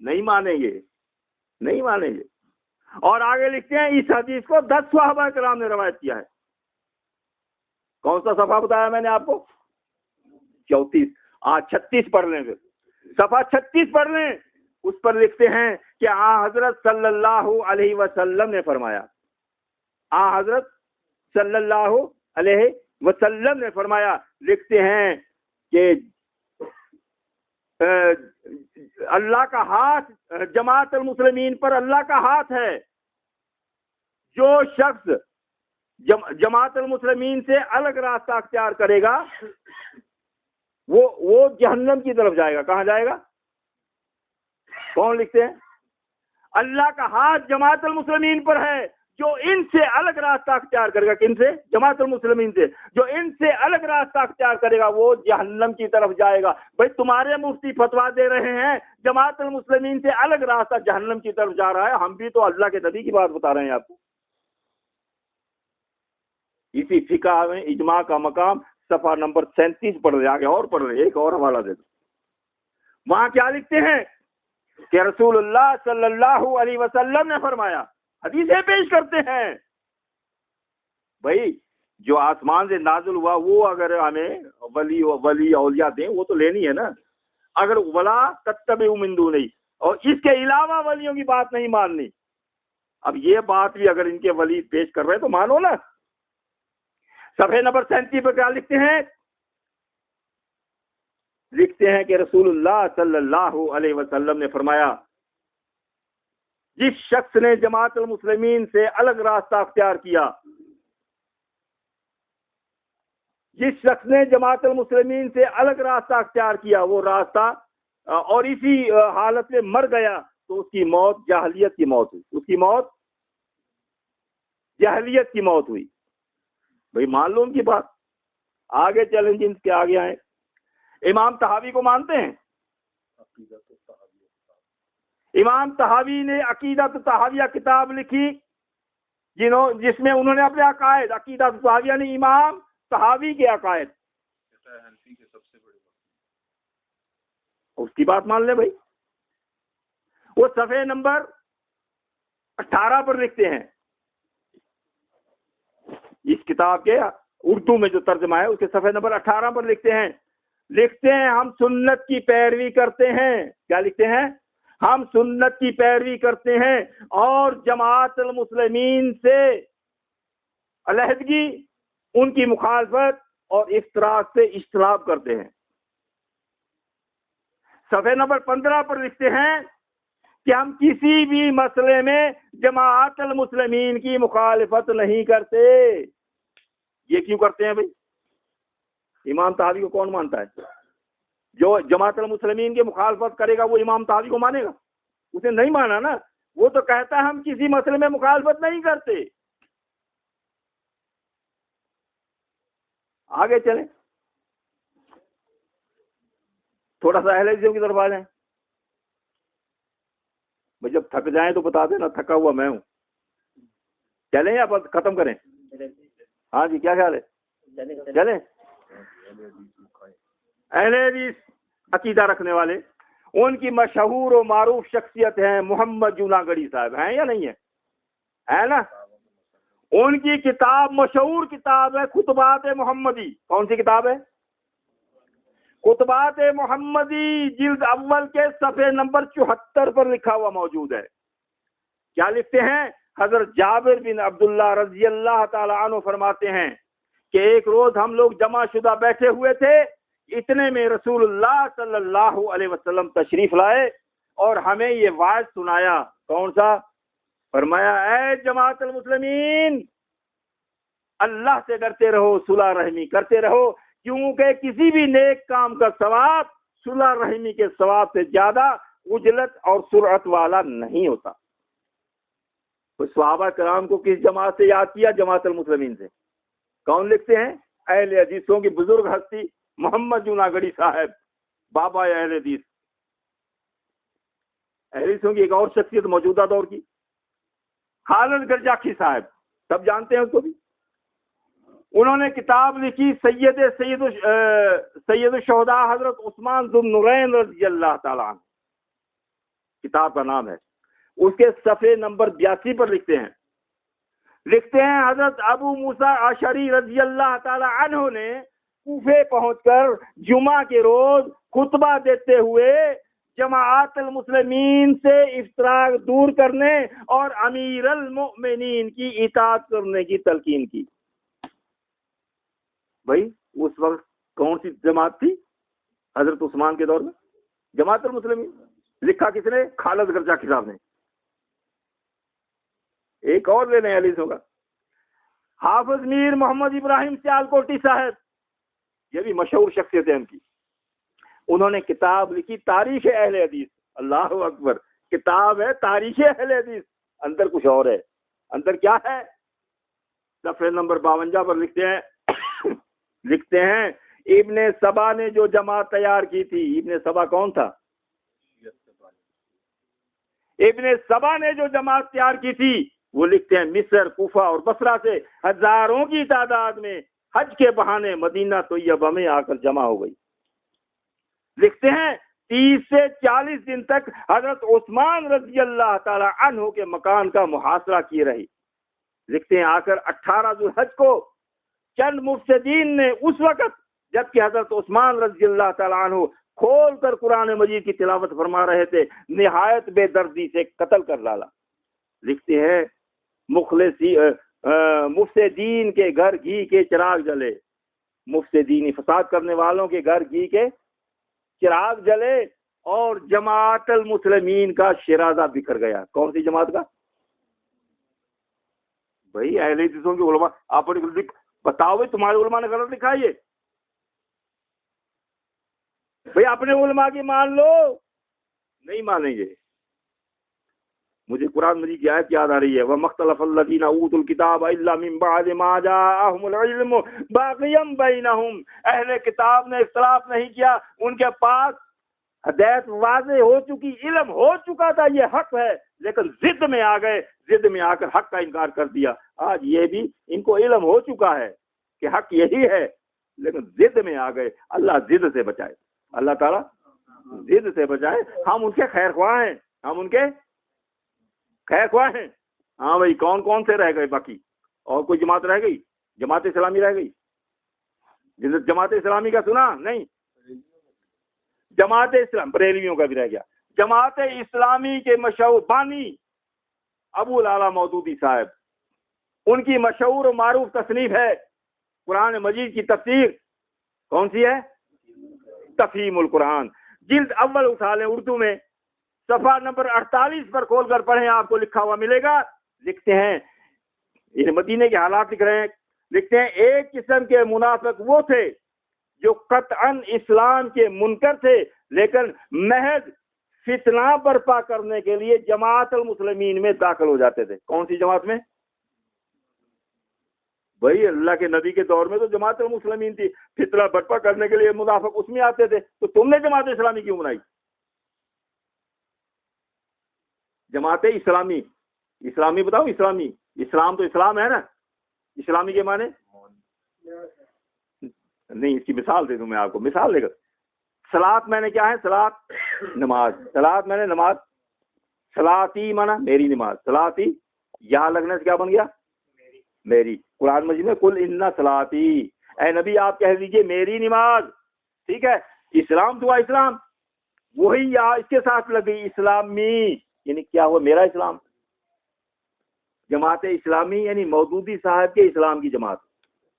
نہیں مانیں گے۔ اور آگے لکھتے ہیں اس حدیث کو 10 صحابہ کرام نے روایت کیا ہے۔ کون سا صفحہ بتایا میں نے آپ کو؟ 34۔ 36 پڑھ لیں، پھر صفحہ 36 پڑھ لیں، اس پر لکھتے ہیں کہ حضرت صلی اللہ علیہ وسلم نے فرمایا، حضرت صلی اللہ علیہ وسلم نے فرمایا، لکھتے ہیں کہ اللہ کا ہاتھ، جماعت المسلمین پر اللہ کا ہاتھ ہے، جو شخص جماعت المسلمین سے الگ راستہ اختیار کرے گا وہ جہنم کی طرف جائے گا۔ کہاں جائے گا؟ کون لکھتے ہیں؟ اللہ کا ہاتھ جماعت المسلمین پر ہے، جو ان سے الگ راستہ اختیار کرے گا، کن سے؟ جماعت المسلمین سے، جو ان سے الگ راستہ اختیار کرے گا وہ جہنم کی طرف جائے گا۔ بھائی تمہارے مفتی فتویٰ دے رہے ہیں جماعت المسلمین سے الگ راستہ جہنم کی طرف جا رہا ہے، ہم بھی تو اللہ کے نبی کی بات بتا رہے ہیں آپ کو۔ اسی فقہ میں اجماع کا مقام صفحہ نمبر 37 پڑھ لیں، آگے اور پڑھ لیں، ایک اور حوالہ دے دو۔ وہاں کیا لکھتے ہیں کہ رسول اللہ صلی اللہ علیہ وسلم نے فرمایا، حدیثیں پیش کرتے ہیں۔ بھائی جو آسمان سے نازل ہوا وہ اگر ہمیں ولی اولیاء دیں وہ تو لینی ہے نا، اگر ولا تتبعوا من دونہی، اور اس کے علاوہ ولیوں کی بات نہیں ماننی۔ اب یہ بات بھی اگر ان کے ولی پیش کر رہے ہیں تو مانو نا۔ صفحے نمبر 37 پر کیا لکھتے ہیں؟ لکھتے ہیں کہ رسول اللہ صلی اللہ علیہ وسلم نے فرمایا، جس شخص نے جماعت المسلمین سے الگ راستہ اختیار کیا، جس شخص نے جماعت المسلمین سے الگ راستہ اختیار کیا وہ راستہ اور اسی حالت میں مر گیا تو اس کی موت جاہلیت کی موت ہوئی، اس کی موت جاہلیت کی موت ہوئی۔ بھائی مان لو ان کی بات. آگے چلیں جن کے آگے آئے. امام طحاوی کو مانتے ہیں؟ امام طحاوی نے عقیدۃ طحاویہ کتاب لکھی جس میں انہوں نے اپنے عقائد، عقیدۃ طحاویہ نے امام طحاوی کے عقائد، اس کی بات مان لیں بھائی. وہ صفحے نمبر 18 پر لکھتے ہیں، اس کتاب کے اردو میں جو ترجمہ ہے اس کے صفحے نمبر 18 پر لکھتے ہیں ہم سنت کی پیروی کرتے ہیں. کیا لکھتے ہیں؟ ہم سنت کی پیروی کرتے ہیں اور جماعت المسلمین سے علیحدگی، ان کی مخالفت اور افتراق سے اجتناب کرتے ہیں. صفحے نمبر 15 پر لکھتے ہیں کہ ہم کسی بھی مسئلے میں جماعت المسلمین کی مخالفت نہیں کرتے. یہ کیوں کرتے ہیں بھائی؟ امام طحاوی کو کون مانتا ہے؟ جو جماعت المسلمین کی مخالفت کرے گا وہ امام طحاوی کو مانے گا؟ اسے نہیں مانا نا. وہ تو کہتا ہے ہم کسی مسئلے میں مخالفت نہیں کرتے. آگے چلیں، تھوڑا سا اہل حدیثوں کی طرف آ جائیں. جب تھک جائیں تو بتا دینا، تھکا ہوا میں ہوں. چلیں یا بس ختم کریں؟ ہاں جی، کیا خیال ہے؟ چلیں. اہل حدیث عقیدہ رکھنے والے، ان کی مشہور و معروف شخصیت ہیں محمد جوناگڑی صاحب. ہیں یا نہیں ہے نا؟ ان کی کتاب، مشہور کتاب ہے خطبات محمدی. کون سی کتاب ہے؟ خطبات محمدی، جلد اول کے صفحے نمبر 74 پر لکھا ہوا موجود ہے. کیا لکھتے ہیں؟ حضرت جابر بن عبداللہ رضی اللہ تعالی عنہ فرماتے ہیں کہ ایک روز ہم لوگ جمع شدہ بیٹھے ہوئے تھے، اتنے میں رسول اللہ صلی اللہ علیہ وسلم تشریف لائے اور ہمیں یہ واعظ سنایا. کون سا؟ فرمایا اے جماعت المسلمین، اللہ سے ڈرتے رہو، صلح رحمی کرتے رہو، کیونکہ کسی بھی نیک کام کا ثواب صلح رحمی کے ثواب سے زیادہ عجلت اور سرعت والا نہیں ہوتا. تو صحابہ کرام کو کس جماعت سے یاد کیا؟ جماعت المسلمین سے. کون لکھتے ہیں؟ اہل حدیثوں کی بزرگ ہستی محمد جوناگڑی صاحب، بابا اہل حدیث. اہل حدیثوں کی ایک اور شخصیت موجودہ دور کی، خالد گرجاخی صاحب، سب جانتے ہیں اس کو بھی. انہوں نے کتاب لکھی سید الشہداء حضرت عثمان ذو النورین رضی اللہ تعالیٰ عنہ، کتاب کا نام ہے. اس کے صفحے نمبر 82 پر لکھتے ہیں حضرت ابو موسیٰ اشعری رضی اللہ تعالیٰ عنہ نے کوفے پہنچ کر جمعہ کے روز خطبہ دیتے ہوئے جماعت المسلمین سے افتراق دور کرنے اور امیر المؤمنین کی اطاعت کرنے کی تلقین کی. بھائی اس وقت کون سی جماعت تھی؟ حضرت عثمان کے دور میں جماعت المسلمین. لکھا کس نے؟ خالد گرجاخی صاحب نے. ایک اور لے لیں حدیثوں کا، حافظ میر محمد ابراہیم سیالکوٹی صاحب، یہ بھی مشہور شخصیت ہے ان کی. انہوں نے کتاب لکھی تاریخ اہل حدیث. اللہ اکبر، کتاب ہے تاریخ اہل حدیث. اندر کچھ اور ہے. اندر کیا ہے؟ صفحے نمبر 52 پر لکھتے ہیں ابن سبا نے جو جماعت تیار کی تھی. ابن سبا کون تھا؟ ابن سبا نے جو جماعت تیار کی تھی، وہ لکھتے ہیں مصر، کوفہ اور بصرہ سے ہزاروں کی تعداد میں حج کے بہانے مدینہ طیبہ میں آ کر جمع ہو گئی. لکھتے ہیں 30 سے 40 دن تک حضرت عثمان رضی اللہ تعالی عنہ کے مکان کا محاصرہ کیے رہی. لکھتے ہیں آ کر 18 ذوالحج کو چند مفسدین نے اس وقت جبکہ حضرت عثمان رضی اللہ تعالی عنہ کھول کر قرآن مجید کی تلاوت فرما رہے تھے، نہایت بے دردی سے قتل کر ڈالا. لکھتے ہیں مفسدین کے گھر گھی کے چراغ جلے. مفسدین فساد کرنے والوں کے گھر گھی کے چراغ جلے اور جماعت المسلمین کا شرازہ بکھر گیا. کون سی جماعت کا؟ بھائی اہل حدیثوں کی علماء، آپ بتاؤ بھائی تمہارے علماء نے غلط لکھا ہے یہ؟ بھائی اپنے علماء کی مان لو. نہیں مانیں گے. مجھے قرآن مجید کی آیت یاد آ رہی ہے، وَمَخْتَلَفَ الَّذِينَ أُوتُوا الْكِتَابَ إِلَّا مِن بَعْدِ مَا جَاءَهُمُ الْعِلْمُ بَاغِيًا بَيْنَهُمْ، اہل کتاب نے اختلاف نہیں کیا، ان کے پاس ہدایت واضح ہو چکی، علم ہو چکا تھا یہ حق ہے، لیکن ضد میں آ گئے، ضد میں آ کر حق کا انکار کر دیا۔ آج یہ بھی ان کو علم ہو چکا ہے کہ حق یہی ہے، لیکن ضد میں آ گئے۔ اللہ ضد سے بچائے، اللہ تعالیٰ ضد سے بچائے۔ ہم ان کے خیر خواہ ہیں، ہم ان کے خیر خواہ ہیں۔ ہاں بھائی، کون کون سے رہ گئے باقی؟ اور کوئی جماعت رہ گئی؟ جماعت اسلامی رہ گئی؟ جماعت اسلامی کا سنا نہیں؟ جماعت اسلام بریلویوں کا بھی رہ گیا۔ جماعت اسلامی کے مشہور بانی ابو العلا مودودی صاحب، ان کی مشہور و معروف تصنیف ہے قرآن مجید کی تفسیر، کون سی ہے؟ تفہیم القرآن، جلد اول اٹھا لیں اردو میں، صفحہ نمبر 48 پر کھول کر پڑھیں، آپ کو لکھا ہوا ملے گا۔ لکھتے ہیں، یہ مدینے کے حالات لکھ رہے ہیں، لکھتے ہیں ایک قسم کے منافق وہ تھے جو قطعاً اسلام کے منکر تھے، لیکن محض فتنہ برپا کرنے کے لیے جماعت المسلمین میں داخل ہو جاتے تھے۔ کون سی جماعت میں؟ بھائی اللہ کے نبی کے دور میں تو جماعت المسلمین تھی، فتنہ برپا کرنے کے لیے منافق اس میں آتے تھے، تو تم نے جماعت اسلامی کیوں بنائی؟ جماعت اسلامی، اسلامی بتاؤ، اسلامی، اسلام تو اسلام ہے نا، اسلامی کے معنی نہیں، اس کی مثال دے دوں میں آپ کو، مثال دے کر، صلاۃ میں نے کیا ہے؟ صلاۃ نماز، صلاۃ میں نے نماز، صلاتی مانا میری نماز، صلاتی یہاں لگنے سے کیا بن گیا؟ میری۔ قرآن مجید میں کل ان صلاتی، اے نبی آپ کہہ دیجئے میری نماز، ٹھیک ہے؟ اسلام تو اسلام، وہی یہاں اس کے ساتھ لگی اسلامی، یعنی کیا ہوا؟ میرا اسلام۔ جماعت اسلامی یعنی مودودی صاحب کے اسلام کی جماعت،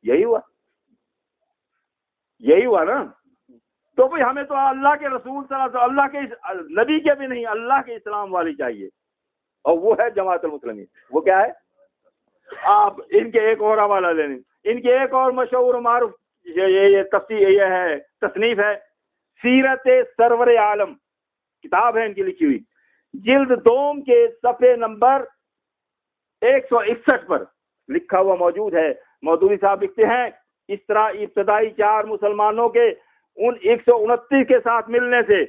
یہی ہوا، یہی ہوا نا۔ تو بھئی ہمیں تو اللہ کے رسول صلی اللہ علیہ وسلم، اللہ کے نبی کے بھی نہیں، اللہ کے اسلام والی چاہیے، اور وہ ہے جماعت المسلمین۔ وہ کیا ہے؟ آپ ان کے ایک اور حوالہ لے لیں، ان کے ایک اور مشہور و معروف یہ تفسیر، یہ ہے تصنیف ہے سیرت سرور عالم، کتاب ہے ان کی لکھی ہوئی، جلد دوم کے صفحے نمبر 161 پر لکھا ہوا موجود ہے۔ مودودی صاحب لکھتے ہیں، اس طرح ابتدائی 4 مسلمانوں کے ان 129 کے ساتھ ملنے سے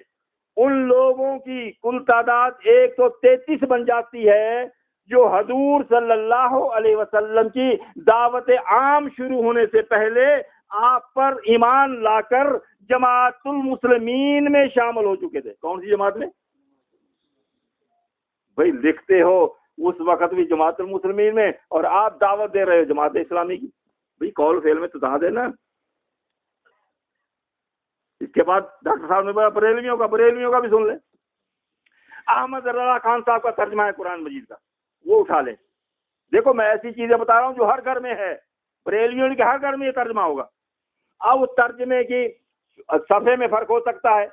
ان لوگوں کی کل تعداد 133 بن جاتی ہے جو حضور صلی اللہ علیہ وسلم کی دعوت عام شروع ہونے سے پہلے آپ پر ایمان لا کر جماعت المسلمین میں شامل ہو چکے تھے۔ کون سی جماعت میں؟ بھائی لکھتے ہو اس وقت بھی جماعت المسلمین میں، اور آپ دعوت دے رہے ہو جماعت اسلامی کی۔ بھائی قول فعل میں تو دہا دینا۔ اس کے بعد ڈاکٹر صاحب نے بولا بریلویوں کا بھی سن لیں۔ احمد رضا خان صاحب کا ترجمہ ہے قرآن مجید کا، وہ اٹھا لیں۔ دیکھو میں ایسی چیزیں بتا رہا ہوں جو ہر گھر میں ہے، بریلویوں کے ہر گھر میں یہ ترجمہ ہوگا۔ اب اس ترجمے کی صفحے میں فرق ہو سکتا ہے۔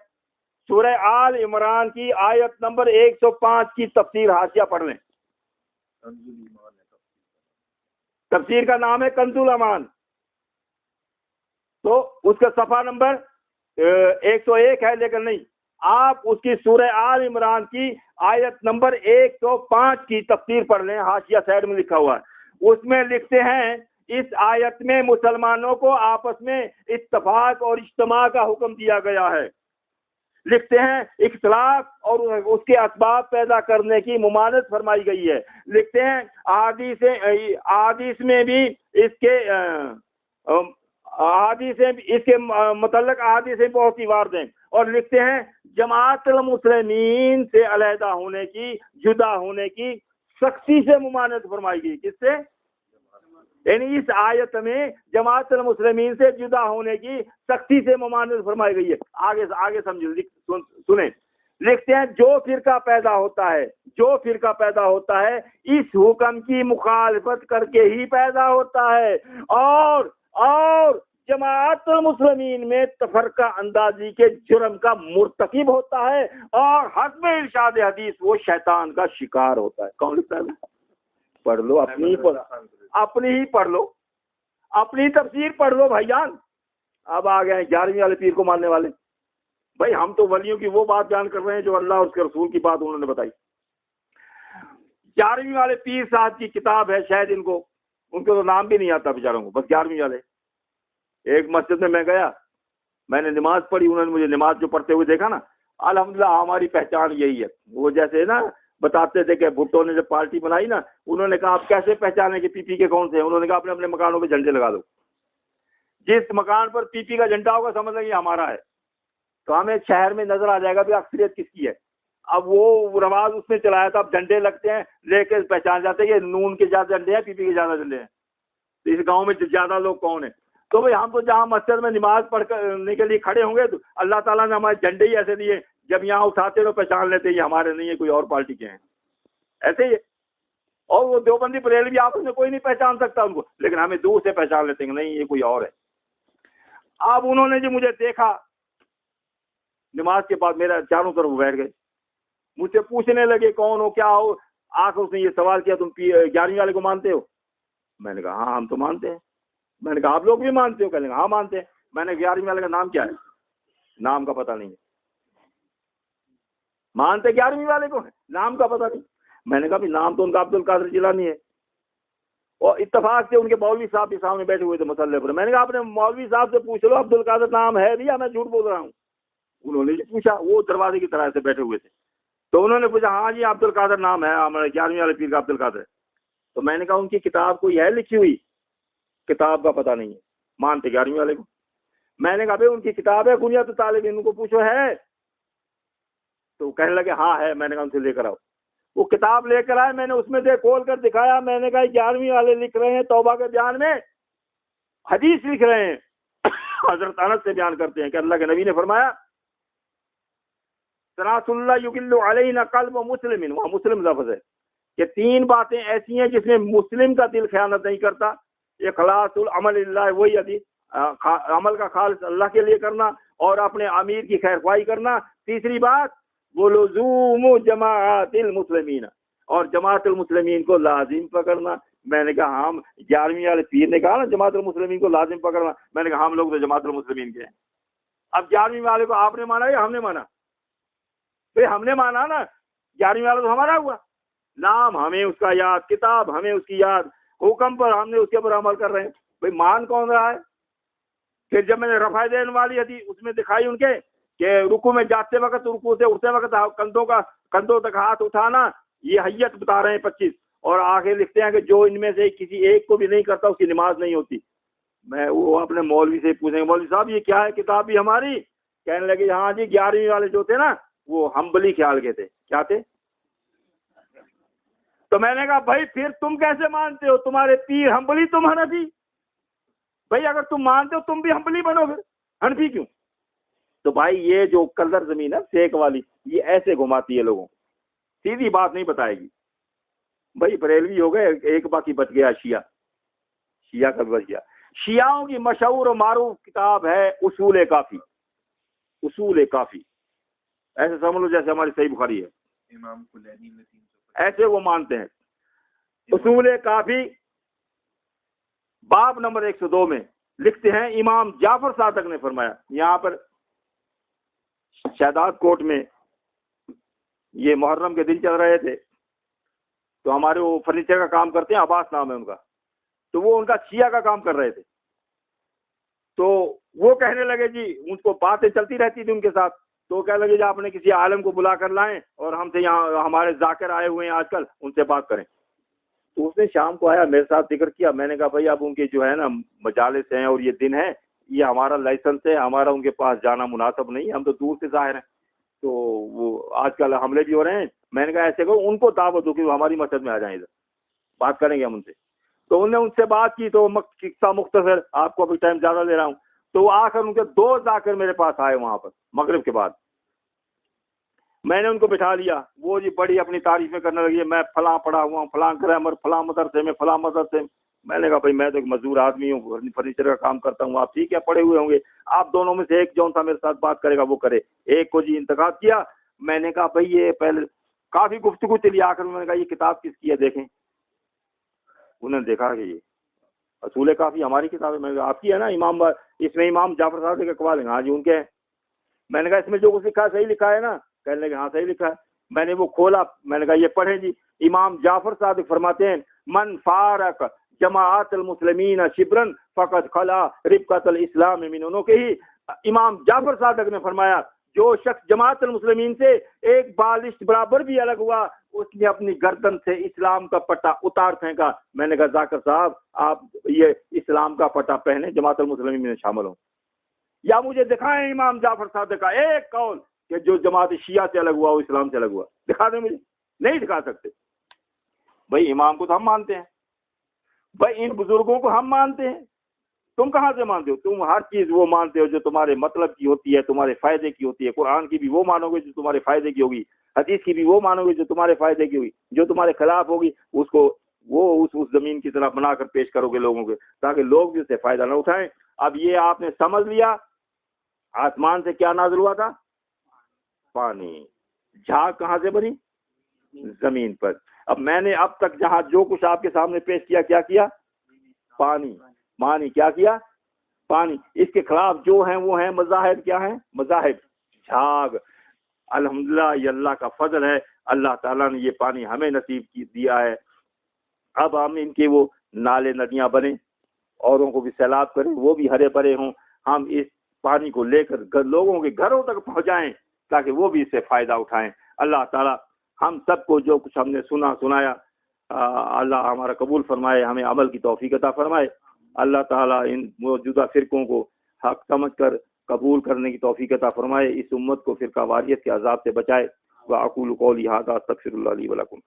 سورہ آل عمران کی آیت نمبر 105 کی تفسیر حاشیہ پڑھ لیں۔ تفسیر کا نام ہے کنز الامان، تو اس کا صفحہ نمبر 101 ہے، لیکن نہیں، آپ اس کی سورہ آل عمران کی آیت نمبر 105 کی تفسیر پڑھ لیں، حاشیہ سائڈ میں لکھا ہوا ہے۔ اس میں لکھتے ہیں اس آیت میں مسلمانوں کو آپس میں اتفاق اور اجتماع کا حکم دیا گیا ہے۔ لکھتے ہیں اختلاف اور اس کے اسباب پیدا کرنے کی ممانعت فرمائی گئی ہے۔ لکھتے ہیں احادیث میں بھی اس کے متعلق احادیث بہت ہی وارد ہیں، اور لکھتے ہیں جماعت المسلمین سے علیحدہ ہونے کی، جدا ہونے کی سختی سے ممانعت فرمائی گئی۔ کس سے؟ یعنی اس آیت میں جماعت المسلمین سے جدا ہونے کی سختی سے ممانعت فرمائی گئی ہے۔ آگے سنیں، لکھتے ہیں جو فرقہ پیدا ہوتا ہے اس حکم کی مخالفت کر کے ہی پیدا ہوتا ہے، اور جماعت المسلمین میں تفرقہ اندازی کے جرم کا مرتکب ہوتا ہے، اور حسب ارشاد حدیث وہ شیطان کا شکار ہوتا ہے۔ کون لکھتا ہے؟ پڑھ لو، اپنی ہی پڑھ لو، اپنی تفسیر پڑھ لو بھائی جان۔ اب آ گئے 11ویں والے پیر کو ماننے والے۔ بھائی ہم تو ولیوں کی وہ بات بیان کر رہے ہیں جو اللہ اور اس کے رسول کی بات انہوں نے بتائی۔ 11ویں والے پیر صاحب کی کتاب ہے، شاید ان کو تو نام بھی نہیں آتا بیچاروں کو، بس 11ویں والے. ایک مسجد میں گیا، میں نے نماز پڑھی، انہوں نے مجھے نماز جو پڑھتے ہوئے دیکھا نا، الحمدللہ ہماری پہچان یہی ہے. وہ جیسے نا بتاتے تھے کہ بھٹو نے جب پارٹی بنائی نا، انہوں نے کہا آپ کیسے پہچانے کہ پی پی کے کون سے ہیں؟ انہوں نے کہا اپنے اپنے مکانوں پہ جھنڈے لگا دو، جس مکان پر پی پی کا جھنڈا ہوگا سمجھ لیں یہ ہمارا ہے. تو ہمیں شہر میں نظر آ جائے گا بھی اکثریت کس کی ہے. اب وہ رواج اس نے چلایا تھا، اب جھنڈے لگتے ہیں لے کے پہچان جاتے ہیں کہ نون کے زیادہ جھنڈے ہیں، پی پی کے زیادہ جھنڈے ہیں، تو اس گاؤں میں زیادہ لوگ کون ہیں. تو بھائی ہم تو جہاں مسجد میں نماز پڑھ کرنے کے لیے کھڑے ہوں گے تو اللہ تعالیٰ نے ہمارے جھنڈے ہی ایسے دیے، جب یہاں اٹھاتے تو پہچان لیتے یہ ہمارے نہیں ہے، کوئی اور پارٹی کے ہیں، ایسے ہی ہے. اور وہ دیوبندی بریلوی آپس میں کوئی نہیں پہچان سکتا ان کو، لیکن ہمیں دور سے پہچان لیتے ہیں نہیں یہ کوئی اور ہے. اب انہوں نے جو مجھے دیکھا نماز کے بعد، میرا چاروں طرف بیٹھ گئے، مجھ سے پوچھنے لگے کون ہو کیا ہو. آخر اس نے یہ سوال کیا تم 11ویں والے کو مانتے ہو؟ میں نے کہا ہاں ہم تو مانتے ہیں. میں نے کہا آپ لوگ بھی مانتے ہو؟ کہنے لگا ہاں مانتے ہیں. میں نے 11ویں والے کا نام کیا ہے؟ نام کا پتہ نہیں ہے. مانتے 11ویں والے کو ہے، نام کا پتہ نہیں. میں نے کہا بھی نام تو ان کا عبد القادر جیلانی ہے. اور اتفاق سے ان کے مولوی صاحب کے سامنے بیٹھے ہوئے تھے مسلح پر. میں نے کہا اپنے مولوی صاحب سے پوچھ لو عبد القادر نام ہے بھی یا میں جھوٹ بول رہا ہوں. انہوں نے پوچھا، وہ دروازے کی طرح سے بیٹھے ہوئے تھے، تو انہوں نے پوچھا ہاں جی عبد القادر نام ہے ہمارے 11ویں والے پیر کا عبد القادر ہے. تو میں نے کہا ان کی کتاب کوئی ہے لکھی ہوئی؟ کتاب کا پتہ نہیں ہے. مانتے 11ویں والے کو. میں نے کہا بھائی ان کی کتاب ہے کنیت طالب علم کو پوچھو ہے؟ تو کہنے لگے ہاں ہے. میں نے کہا ان سے لے کر آؤ. وہ کتاب لے کر آئے، میں نے اس میں سے کھول کر دکھایا. میں نے کہا 11ویں والے لکھ رہے ہیں توبہ کے بیان میں حدیث لکھ رہے ہیں، حضرت انس سے بیان کرتے ہیں کہ اللہ کے نبی نے فرمایا ثلاث اللہ یقل علینا قلب مسلم، وہاں مسلم لفظ ہے کہ 3 باتیں ایسی ہیں جس میں مسلم کا دل خیانت نہیں کرتا. اخلاص العمل اللہ، وہی حدیث، عمل کا خالص اللہ کے لیے کرنا اور اپنے امیر کی خیر خواہی کرنا. تیسری بات وہ لزوم جماعت المسلمین، اور جماعت المسلمین کو لازم پکڑنا. میں نے کہا ہم 11ویں والے پیر نے کہا نا جماعت المسلمین کو لازم پکڑنا. میں نے کہا ہم لوگ تو جماعت المسلمین کے ہیں. اب 11ویں والے کو آپ نے مانا یا ہم نے مانا؟ بھائی ہم نے مانا نا، 11ویں والا تو ہمارا ہوا. نام ہمیں اس کا یاد، کتاب ہمیں اس کی یاد، حکم پر ہم نے اس کے اوپر عمل کر رہے ہیں. بھائی مان کون رہا ہے؟ پھر جب میں نے رفع دین والی حدیث اس میں دکھائی ان کے کہ رکوع میں جاتے وقت، رکوع سے اٹھتے وقت کندھوں تک ہاتھ اٹھانا، یہ حیت بتا رہے ہیں 25، اور آگے لکھتے ہیں کہ جو ان میں سے کسی ایک کو بھی نہیں کرتا اس کی نماز نہیں ہوتی. میں وہ اپنے مولوی سے پوچھیں گے مولوی صاحب یہ کیا ہے؟ کتاب بھی ہماری؟ کہنے لگے ہاں جی 11ویں والے جو تھے نا وہ ہمبلی خیال کے تھے. کیا تھے؟ تو میں نے کہا بھائی پھر تم کیسے مانتے ہو؟ تمہارے پیر ہمبلی تم حنفی. بھائی اگر تم مانتے ہو تم بھی ہمبلی بنو، پھر حنفی کیوں؟ تو بھائی یہ جو کلر زمین ہے فیک والی، یہ ایسے گھماتی ہے لوگوں، سیدھی بات نہیں بتائے گی. بھائی بریلوی ہو گئے، ایک باقی بچ گیا شیعہ کا بچ گیا. شیعوں کی مشہور و معروف کتاب ہے اصول کافی. اصول کافی ایسے سمجھ لو جیسے ہماری صحیح بخاری ہے، امام کلینی میں ایسے وہ مانتے ہیں. اصول کافی باب نمبر 102 میں لکھتے ہیں امام جعفر صادق نے فرمایا، یہاں پر شہداد کوٹ میں یہ محرم کے دن چل رہے تھے، تو ہمارے وہ فرنیچر کا کام کرتے ہیں، عباس نام ہے ان کا، تو وہ ان کا شیعہ کا کام کر رہے تھے. تو وہ کہنے لگے جی ان کو باتیں چلتی رہتی تھی ان کے ساتھ، تو کہنے لگے جی آپ نے کسی عالم کو بلا کر لائیں اور ہم سے یہاں ہمارے ذاکر آئے ہوئے ہیں آج کل، ان سے بات کریں. تو اس نے شام کو آیا میرے ساتھ ذکر کیا. میں نے کہا بھائی اب ان کے جو ہے نا مجالس ہیں اور یہ دن ہے، یہ ہمارا لائسنس ہے، ہمارا ان کے پاس جانا مناسب نہیں ہے، ہم تو دور سے ظاہر ہیں، تو وہ آج کل حملے بھی ہو رہے ہیں. میں نے کہا ایسے کرو ان کو دعوت دو کہ وہ ہماری مسجد میں آ جائیں، ادھر بات کریں گے ہم ان سے. تو انہوں نے ان سے بات کی، تو قصہ مختصر، آپ کو ابھی ٹائم زیادہ لے رہا ہوں. تو آ کر ان کے 2 ذاکر میرے پاس آئے وہاں پر مغرب کے بعد. میں نے ان کو بٹھا لیا، وہ جی بڑی اپنی تعریفیں کرنے لگی، میں فلاں پڑھا ہوا ہوں، فلاں گرامر، فلاں مدرسے میں، فلاں مدرسے میں. میں نے کہا بھائی میں تو ایک مزدور آدمی ہوں، فرنیچر کا کام کرتا ہوں، آپ ٹھیک ہے پڑھے ہوئے ہوں گے، آپ دونوں میں سے ایک جون سا میرے ساتھ بات کرے گا وہ کرے. ایک کو جی انتخاب کیا. میں نے کہا بھائی یہ پہلے کافی گفتگو چلی، آخر میں نے کہا یہ کتاب کس کی ہے دیکھیں. انہوں نے دیکھا کہ یہ اصول کافی ہماری کتاب ہے. میں نے کہا آپ کی ہے نا، امام اس میں امام جعفر صاحب کے اقوال ہیں. ہاں جی ان کے ہیں. میں نے کہا اس میں جو کچھ لکھا ہے صحیح لکھا ہے نا؟ کہنے لگے ہاں صحیح لکھا ہے. میں نے وہ کھولا، میں نے کہا یہ پڑھیں جی. امام جعفر صادق فرماتے ہیں من فارق جماعت المسلمین شبرن فقد خلا ربقۃ الاسلام من عنقہ. امام جعفر صادق نے فرمایا جو شخص جماعت المسلمین سے ایک بالشت برابر بھی الگ ہوا اس نے اپنی گردن سے اسلام کا پٹا اتار پھینکا. میں نے کہا ذاکر صاحب آپ یہ اسلام کا پٹا پہنے جماعت المسلمین میں شامل ہوں، یا مجھے دکھائیں امام جعفر صادق کا ایک قول کہ جو جماعت شیعہ سے الگ ہوا وہ اسلام سے الگ ہوا. دکھا دیں مجھے. نہیں دکھا سکتے. بھائی امام کو تو ہم مانتے ہیں، بھائی ان بزرگوں کو ہم مانتے ہیں. تم کہاں سے مانتے ہو؟ تم ہر چیز وہ مانتے ہو جو تمہارے مطلب کی ہوتی ہے، تمہارے فائدے کی ہوتی ہے. قرآن کی بھی وہ مانو گے جو تمہارے فائدے کی ہوگی، حدیث کی بھی وہ مانو گے جو تمہارے فائدے کی ہوگی. جو تمہارے خلاف ہوگی اس کو وہ اس زمین کی طرح بنا کر پیش کرو گے لوگوں کے، تاکہ لوگ بھی اس سے فائدہ نہ اٹھائیں. اب یہ آپ نے سمجھ لیا آسمان سے کیا نازل ہوا تھا؟ پانی. جھاگ کہاں سے بنی؟ زمین پر. اب میں نے اب تک جہاں جو کچھ آپ کے سامنے پیش کیا کیا کیا؟ پانی. مانی کیا کیا؟ پانی. اس کے خلاف جو ہیں وہ ہیں مذاہب. کیا ہیں مذاہب؟ جھاگ. الحمدللہ یہ اللہ کا فضل ہے، اللہ تعالیٰ نے یہ پانی ہمیں نصیب دیا ہے. اب ہم ان کے وہ نالے ندیاں بنے، اوروں کو بھی سیلاب کریں، وہ بھی ہرے بھرے ہوں. ہم اس پانی کو لے کر لوگوں کے گھروں تک پہنچائیں تاکہ وہ بھی اس سے فائدہ اٹھائیں. اللہ تعالیٰ ہم سب کو جو کچھ ہم نے سنایا اللہ ہمارا قبول فرمائے، ہمیں عمل کی توفیق عطا فرمائے. اللہ تعالیٰ ان موجودہ فرقوں کو حق سمجھ کر قبول کرنے کی توفیق عطا فرمائے. اس امت کو فرقہ واریت کے عذاب سے بچائے. وأقول قولي هذا استغفر الله لي ولكم.